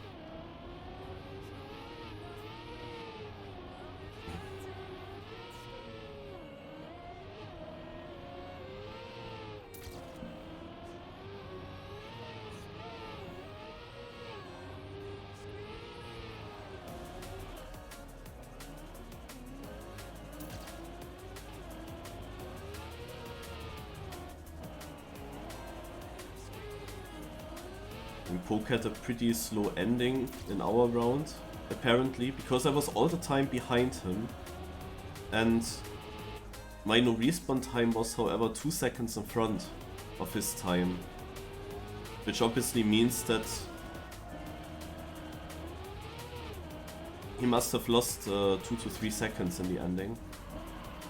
Poke had a pretty slow ending in our round, apparently, because I was all the time behind him. And my no respawn time was, however, 2 seconds in front of his time. Which obviously means that he must have lost 2 to 3 seconds in the ending,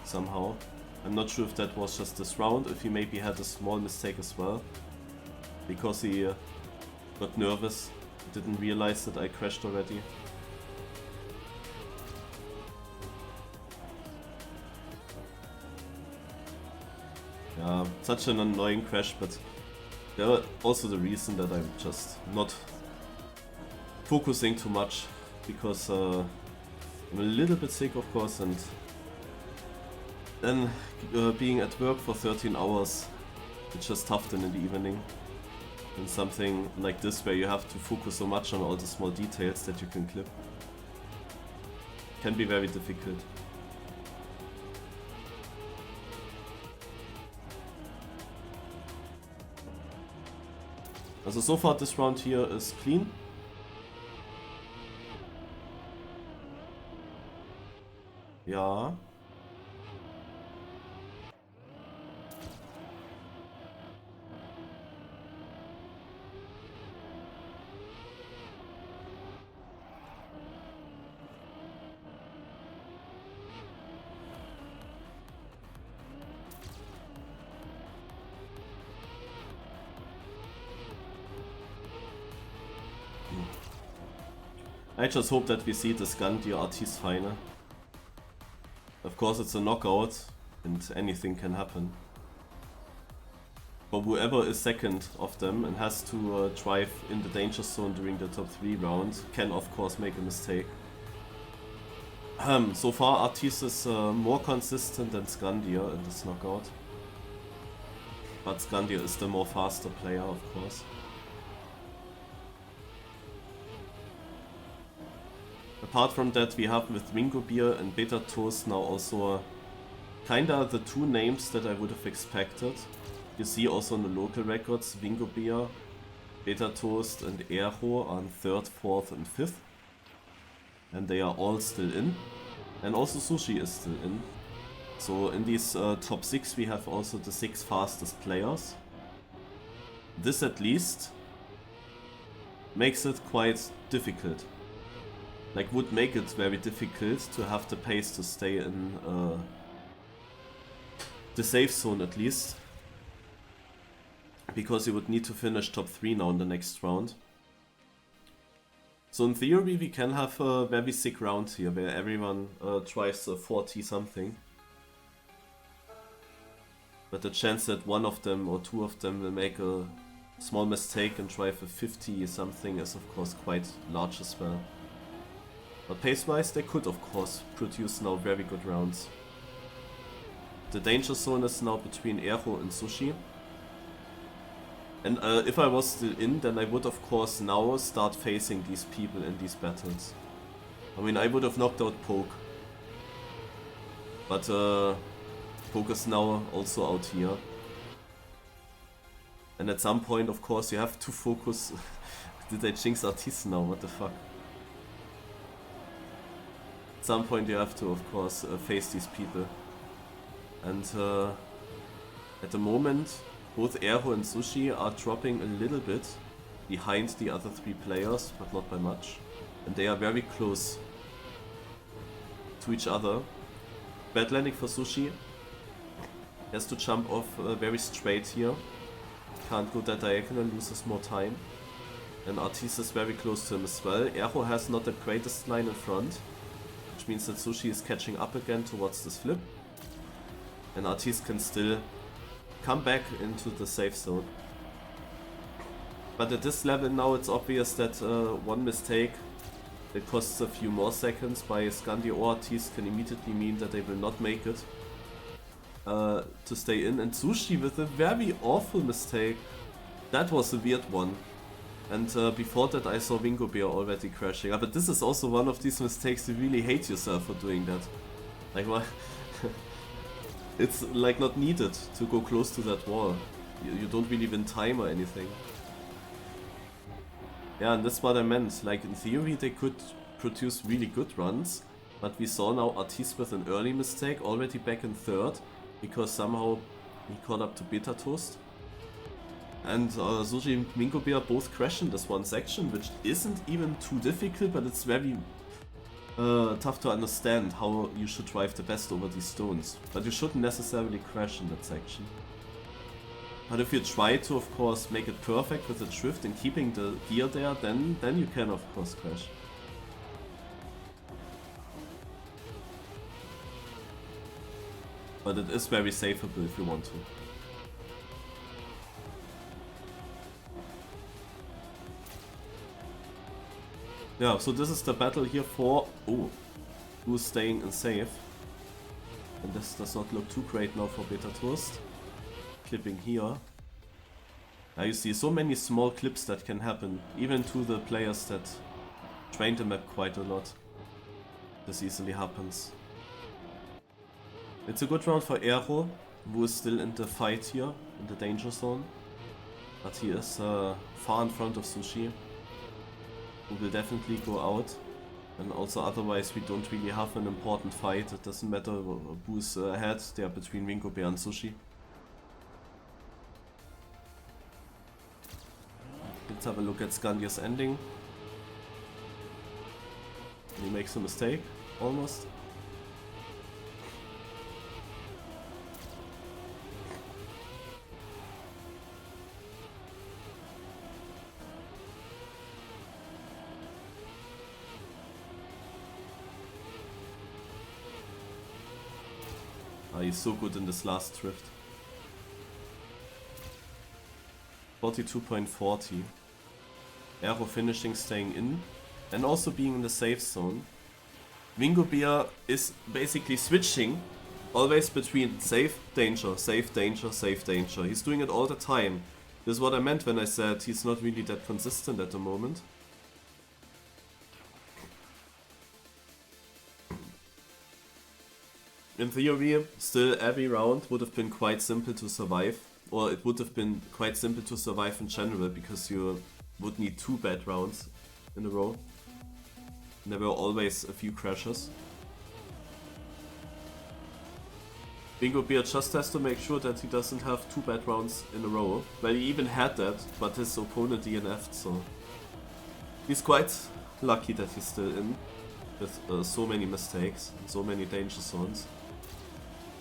somehow. I'm not sure if that was just this round, if he maybe had a small mistake as well, because he got nervous, didn't realize that I crashed already. Yeah, such an annoying crash, but yeah, also the reason that I'm just not focusing too much, because I'm a little bit sick, of course, and then being at work for 13 hours, it's just tough then in the evening. And something like this where you have to focus so much on all the small details that you can clip can be very difficult. Also so far this round here is clean. Ja. I just hope that we see the Scandia Artiste final. Of course it's a knockout and anything can happen. But whoever is second of them and has to drive in the danger zone during the top 3 round can of course make a mistake. So far Artiste is more consistent than Scandia in this knockout. But Scandia is the more faster player, of course. Apart from that, we have with Wingo Beer and Beta Toast now also kinda the 2 names that I would have expected. You see also in the local records, Wingo Beer, Beta Toast and Aero are 3rd, 4th and 5th. And they are all still in. And also Sushi is still in. So in these top 6 we have also the 6 fastest players. This at least makes it quite difficult. Like, would make it very difficult to have the pace to stay in the safe zone at least. Because you would need to finish top 3 now in the next round. So in theory we can have a very sick round here, where everyone tries 40 something. But the chance that one of them or 2 of them will make a small mistake and drive a 50 something is of course quite large as well. But pace-wise, they could of course produce now very good rounds. The danger zone is now between Aero and Sushi. And if I was still in, then I would of course now start facing these people in these battles. I mean, I would have knocked out Poke. But Poke is now also out here. And at some point, of course, you have to focus. Did I jinx Artiste now? What the fuck? At some point you have to, of course, face these people. And at the moment, both Aero and Sushi are dropping a little bit behind the other 3 players, but not by much. And they are very close to each other. Bad landing for Sushi. He has to jump off very straight here. Can't go that diagonal, loses more time. And Artiste is very close to him as well. Aero has not the greatest line in front, which means that Sushi is catching up again towards this flip. And Artiste can still come back into the safe zone. But at this level now it's obvious that one mistake that costs a few more seconds by Scandia or Artiste can immediately mean that they will not make it to stay in. And Sushi with a very awful mistake. That was a weird one. And before that I saw Wingo Bear already crashing. But this is also one of these mistakes you really hate yourself for doing that. Like, why? It's like not needed to go close to that wall. You don't really win time or anything. Yeah, and that's what I meant. Like, in theory they could produce really good runs, but we saw now Artiste with an early mistake, already back in 3rd, because somehow he caught up to Beta Toast. And Sushi and Mingo Bear both crash in this one section, which isn't even too difficult, but it's very tough to understand how you should drive the best over these stones. But you shouldn't necessarily crash in that section. But if you try to, of course, make it perfect with the drift and keeping the gear there, then you can, of course, crash. But it is very safeable if you want to. Yeah, so this is the battle here for who's staying in safe. And this does not look too great now for Beta Toast. Clipping here. Now you see so many small clips that can happen, even to the players that train the map quite a lot. This easily happens. It's a good round for Aero, who is still in the fight here, in the danger zone. But he is far in front of Sushi, who will definitely go out. And also otherwise we don't really have an important fight. It doesn't matter who's ahead there between Mingo Bear and Sushi. Let's have a look at Scandia's ending. He makes a mistake, almost. He's so good in this last drift. 42.40. Aero finishing, staying in, and also being in the safe zone. Mingo Bear is basically switching always between safe, danger, safe, danger, safe, danger. He's doing it all the time. This is what I meant when I said he's not really that consistent at the moment. In theory, still every round would have been quite simple to survive, or it would have been quite simple to survive in general, because you would need 2 bad rounds in a row. And there were always a few crashes. Mingo Bear just has to make sure that he doesn't have 2 bad rounds in a row. Well, he even had that, but his opponent DNF'd, so he's quite lucky that he's still in with so many mistakes and so many danger zones.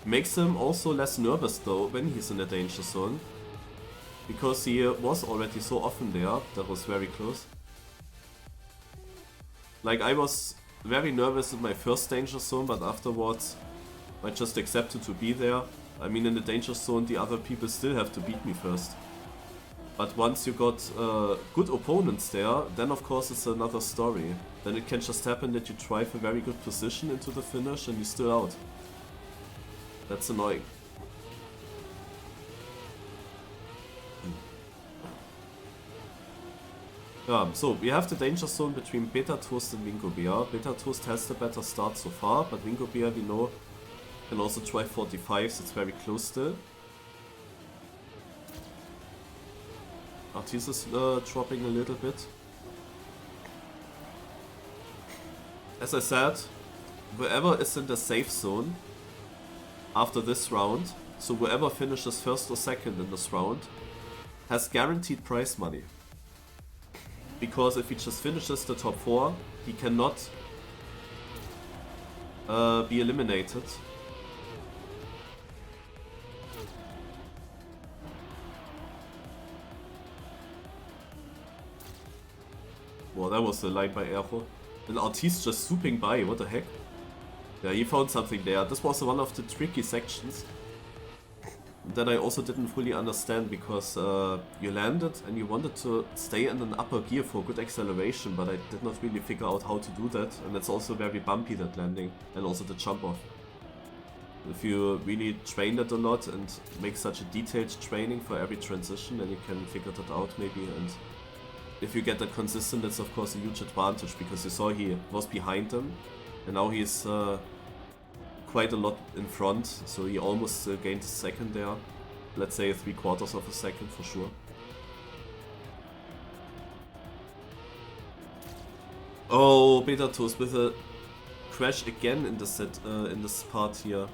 Makes him also less nervous though when he's in a danger zone, because he was already so often there. That was very close. Like, I was very nervous in my first danger zone, but afterwards I just accepted to be there. I mean, in the danger zone the other people still have to beat me first. But once you got good opponents there, then of course it's another story. Then it can just happen that you drive a very good position into the finish and you're still out. That's annoying. So we have the danger zone between Beta Toast and Mingo Bear. Beta Toast has the better start so far, but Mingo Bear, we know, can also drive 45, so it's very close still. Artis is dropping a little bit. As I said, whoever is in the safe zone after this round, so whoever finishes first or second in this round, has guaranteed prize money. Because if he just finishes the top 4, he cannot be eliminated. Wow, that was the line by Aero. And Artis just swooping by, what the heck? Yeah, he found something there. This was one of the tricky sections that I also didn't fully understand, because you landed and you wanted to stay in an upper gear for good acceleration, but I did not really figure out how to do that, and it's also very bumpy, that landing, and also the jump off. If you really train that a lot and make such a detailed training for every transition, then you can figure that out maybe, and if you get that consistent, that's of course a huge advantage, because you saw he was behind them, and now he's quite a lot in front, so he almost gained a second there. Let's say 3/4 of a second for sure. Oh, Beta Toast with a crash again in this part here.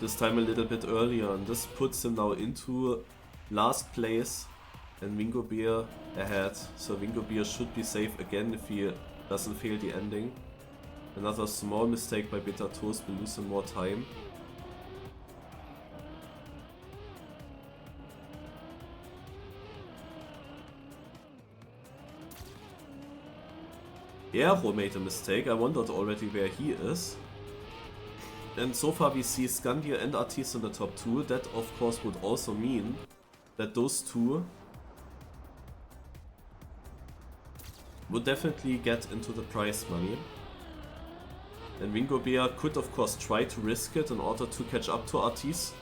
This time a little bit earlier, and this puts him now into last place and Wingo Beer ahead. So Wingo Beer should be safe again if he doesn't fail the ending. Another small mistake by Bitter Toast will lose him more time. Everone made a mistake. I wondered already where he is. And so far we see Scandia and Artis in the top 2. That of course would also mean that those two would definitely get into the prize money. And Wingo Bear could of course try to risk it in order to catch up to Artis.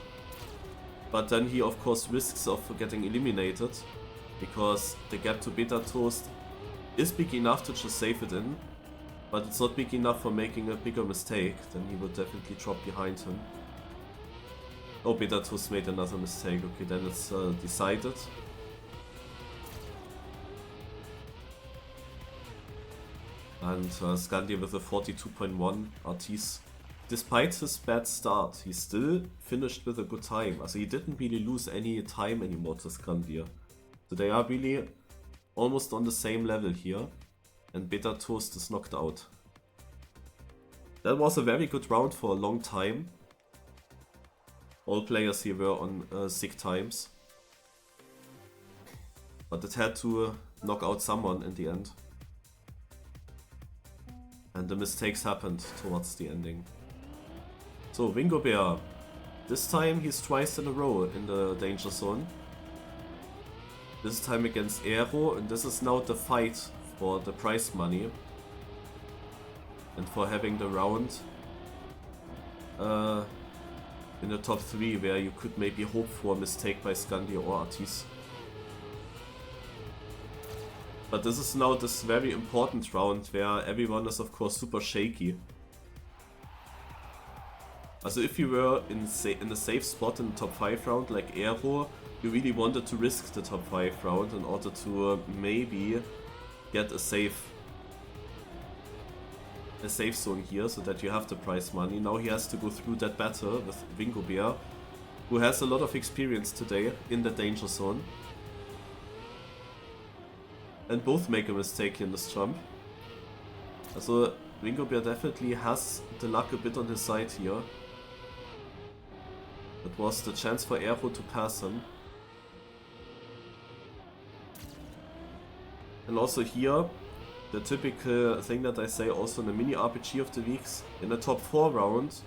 But then he of course risks of getting eliminated, because the gap to Bitter Toast is big enough to just save it in, but it's not big enough for making a bigger mistake. Then he would definitely drop behind him. Oh, Bitter Toast made another mistake. Okay, then it's decided. And Scandia with a 42.1. Artis, despite his bad start, he still finished with a good time. Also he didn't really lose any time anymore to Scandia. So they are really almost on the same level here, and Bitter Toast is knocked out. That was a very good round for a long time. All players here were on sick times, but it had to knock out someone in the end. And the mistakes happened towards the ending. So Wingo Bear, this time he's twice in a row in the danger zone. This time against Aero, and this is now the fight for the prize money and for having the round in the top 3, where you could maybe hope for a mistake by Scandia or Artis. But this is now this very important round where everyone is of course super shaky. Also if you were in a safe spot in the top 5 round like Aero, you really wanted to risk the top 5 round in order to maybe get a safe zone here, so that you have the prize money. Now he has to go through that battle with Wingo Bear, who has a lot of experience today in the danger zone. And both make a mistake in this jump. Also Wingo Bear definitely has the luck a bit on his side here. It was the chance for Aero to pass him. And also here, the typical thing that I say also in the mini RPG of the weeks, in the top 4 round,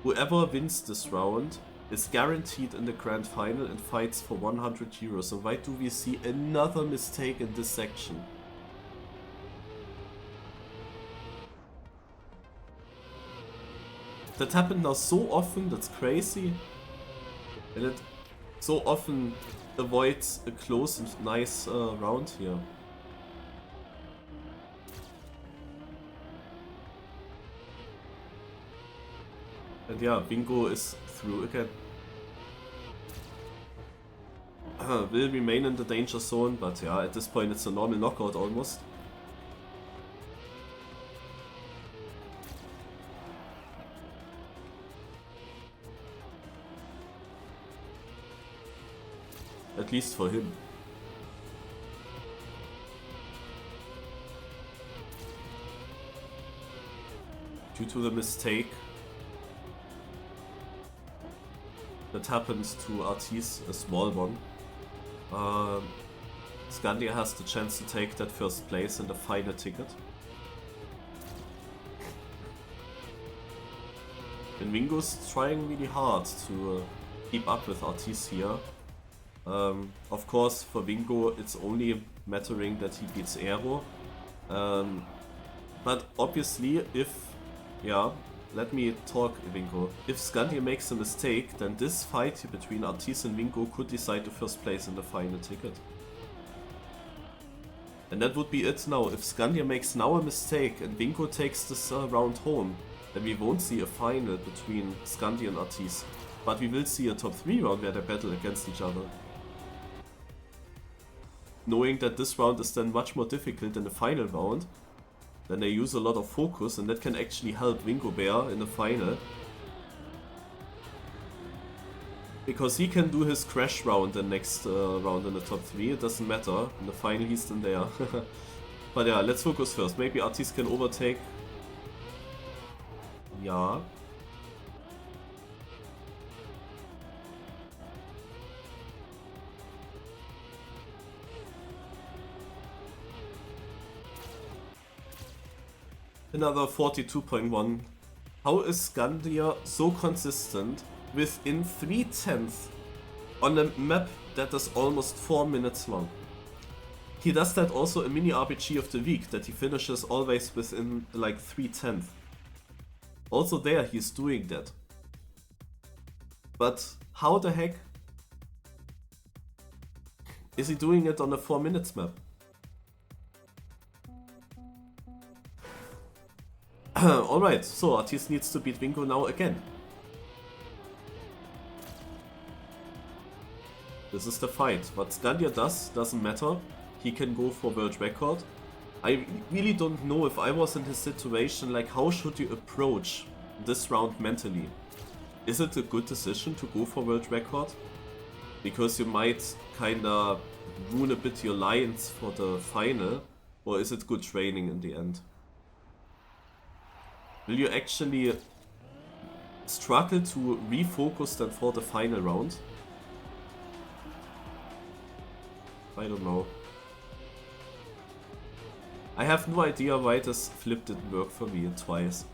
whoever wins this round is guaranteed in the grand final and fights for 100 euros. And why do we see another mistake in this section? That happened now so often, that's crazy. And it so often avoids a close and nice round here. And yeah, Wingo is through again. Will remain in the danger zone, but yeah, at this point it's a normal knockout almost. At least for him. Due to the mistake that happens to Artis, a small one, Scandia has the chance to take that first place in the final ticket. And Wingo's trying really hard to keep up with Artis here. Of course, for Wingo it's only mattering that he beats Aero. But obviously if, yeah, let me talk, Wingo. If Scandia makes a mistake, then this fight between Artis and Wingo could decide the first place in the final ticket. And that would be it now. If Scandia makes now a mistake and Wingo takes this round home, then we won't see a final between Scandia and Artis. But we will see a top 3 round where they battle against each other. Knowing that this round is then much more difficult than the final round, then they use a lot of focus, and that can actually help Wingo Bear in the final. Because he can do his crash round the next round in the top 3, it doesn't matter. In the final he's in there. But yeah, let's focus first. Maybe Artis can overtake. Yeah. Another 42.1. How is Scandia so consistent within 3/10 on a map that is almost 4 minutes long? He does that also in mini RPG of the week, that he finishes always within like 3/10. Also there he's doing that. But how the heck is he doing it on a 4 minutes map? Alright, so Artis needs to beat Wingo now again. This is the fight. What Scandia does doesn't matter. He can go for world record. I really don't know, if I was in his situation, like how should you approach this round mentally? Is it a good decision to go for world record? Because you might kinda ruin a bit your lines for the final, or is it good training in the end? Will you actually struggle to refocus then for the final round? I don't know. I have no idea why this flip didn't work for me twice.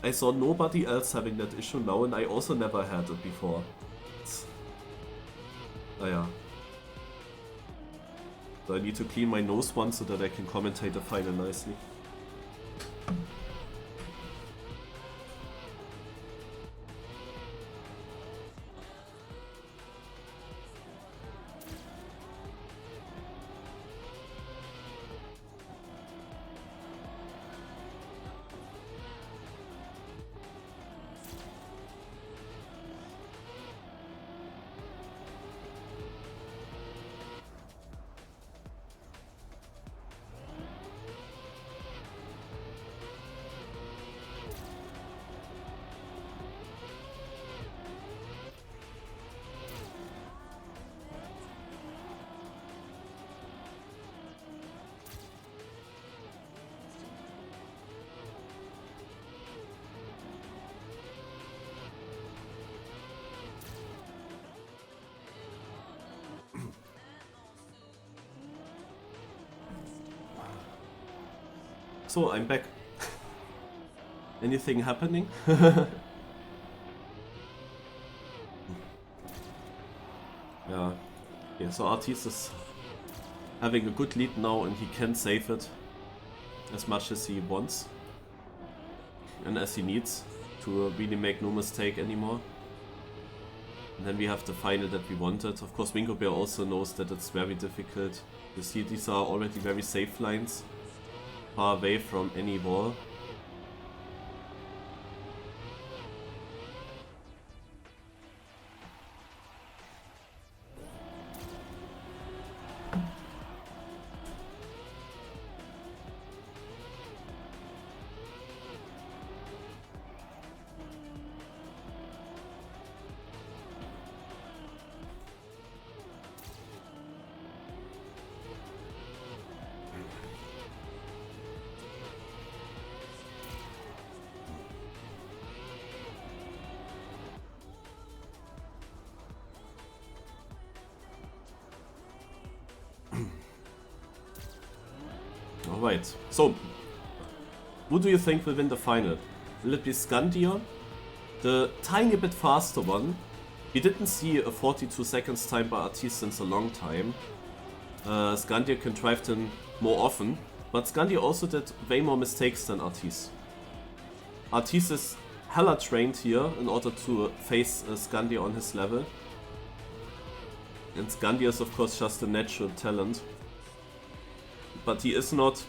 I saw nobody else having that issue now, and I also never had it before. Naja. So I need to clean my nose once so that I can commentate the final nicely. So, I'm back. Anything happening? Yeah. Okay, so Artis is having a good lead now and he can save it as much as he wants and as he needs to really make no mistake anymore. And then we have the final that we wanted. Of course, Wingo Bear also knows that it's very difficult. You see, these are already very safe lines, far away from any wall. Alright, so who do you think will win the final? Will it be Scandia, the tiny bit faster one? We didn't see a 42 seconds time by Artis since a long time. Scandia can drive them more often, but Scandia also did way more mistakes than Artis. Artis is hella trained here in order to face Scandia on his level. And Scandia is of course just a natural talent. But he is not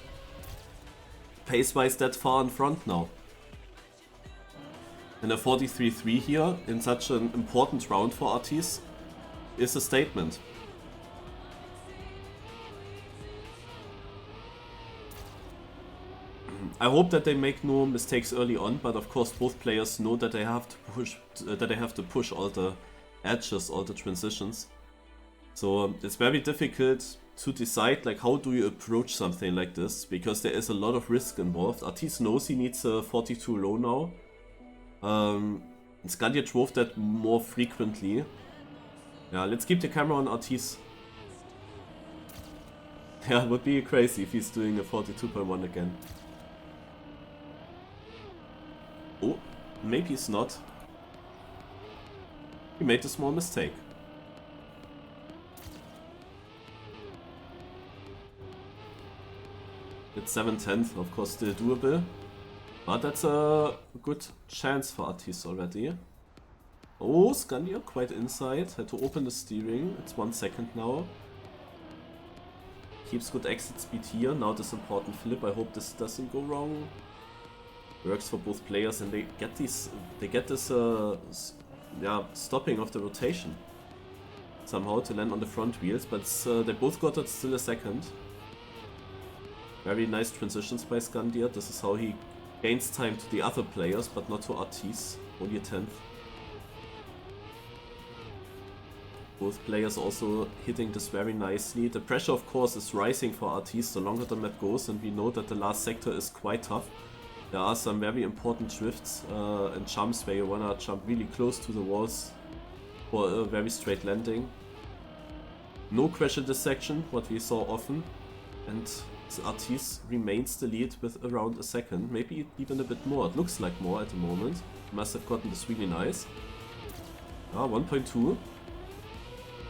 pace-wise that far in front now. And a 43-3 here in such an important round for Artis is a statement. I hope that they make no mistakes early on, but of course both players know that they have to push all the edges, all the transitions. So it's very difficult to decide like how do you approach something like this, because there is a lot of risk involved. Artis knows he needs a 42 low now. Scandia drove that more frequently. Yeah, let's keep the camera on Artis. Yeah, it would be crazy if he's doing a 42.1 again. Oh, maybe he's not. He made a small mistake. It's 7/10, of course still doable. But that's a good chance for Artis already. Oh, Scandia quite inside. Had to open the steering. It's 1 second now. Keeps good exit speed here. Now this important flip. I hope this doesn't go wrong. Works for both players, and they get this yeah, stopping of the rotation somehow to land on the front wheels. But they both got it still a second. Very nice transitions by Scandia. This is how he gains time to the other players, but not to Artis. Only a 10th. Both players also hitting this very nicely. The pressure, of course, is rising for Artis the longer the map goes, and we know that the last sector is quite tough. There are some very important drifts and jumps where you wanna jump really close to the walls for a very straight landing. No crash in this section, what we saw often, and Artis remains the lead with around a second, maybe even a bit more. It looks like more at the moment. Must have gotten this really nice. 1.2.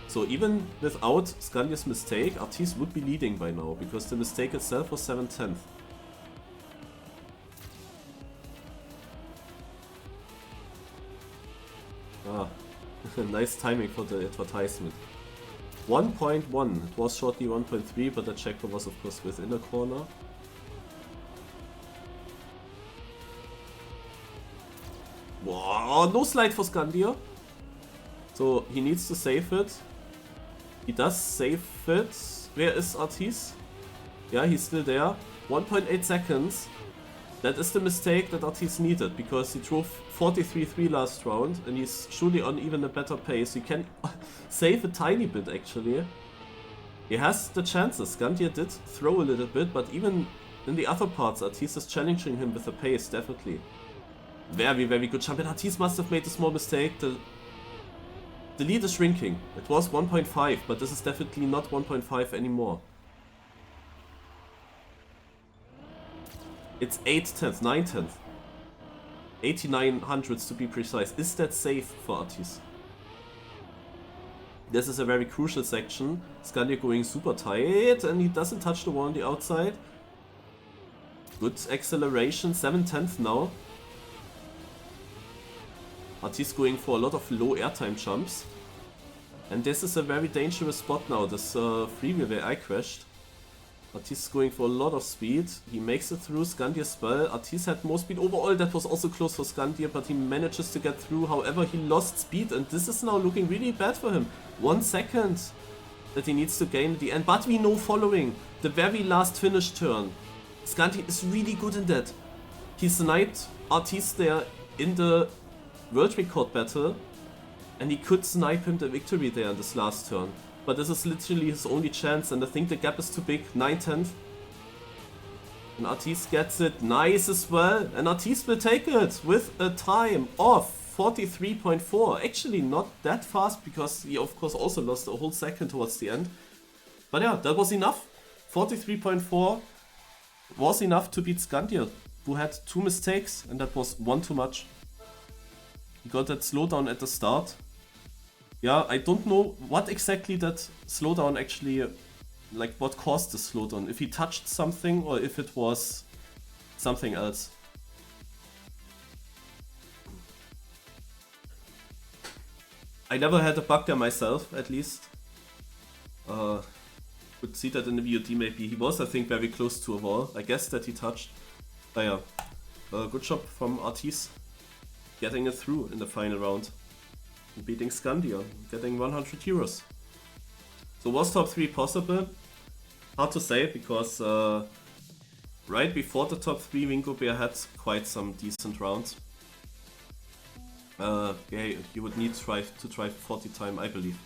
So even without Scandia's mistake, Artis would be leading by now, because the mistake itself was 7/10. Nice timing for the advertisement. 1.1. It was shortly 1.3, but the checker was of course within a corner. Wow, no slide for Scandia. So he needs to save it. He does save it. Where is Artis? Yeah, he's still there. 1.8 seconds. That is the mistake that Artis needed, because he drove 43.3 last round and he's surely on even a better pace. He can save a tiny bit actually. He has the chances. Scandia did throw a little bit, but even in the other parts, Artis is challenging him with the pace, definitely. Very, very good jump. And Artis must have made a small mistake. The lead is shrinking. It was 1.5, but this is definitely not 1.5 anymore. It's 8/10, 9/10. 89 hundredths to be precise. Is that safe for Artis? This is a very crucial section. Scandia going super tight, and he doesn't touch the wall on the outside. Good acceleration, 7/10 now. Artis going for a lot of low airtime jumps. And this is a very dangerous spot now, this freeway where I crashed. Artis is going for a lot of speed. He makes it through. Scandia as well. Artis had more speed overall. That was also close for Scandia, but he manages to get through. However, he lost speed, and this is now looking really bad for him. 1 second that he needs to gain at the end. But we know following the very last finish turn, Scandia is really good in that. He sniped Artis there in the world record battle, and he could snipe him the victory there in this last turn. But this is literally his only chance, and I think the gap is too big. 9/10. And Artis gets it. Nice as well. And Artis will take it with a time of 43.4. Actually not that fast, because he of course also lost a whole second towards the end. But yeah, that was enough. 43.4 was enough to beat Scandia, who had 2 mistakes, and that was 1 too much. He got that slowdown at the start. Yeah, I don't know what exactly that slowdown actually, like what caused the slowdown. If he touched something or if it was something else. I never had a bug there myself, at least. Could see that in the VOD maybe. He was, I think, very close to a wall. I guess that he touched. But yeah, good job from Artis. Getting it through in the final round. Beating Scandia, getting 100 euros. So was top 3 possible? Hard to say, because right before the top 3, Wingo Bear had quite some decent rounds. Yeah, you would need to try 40 time, I believe.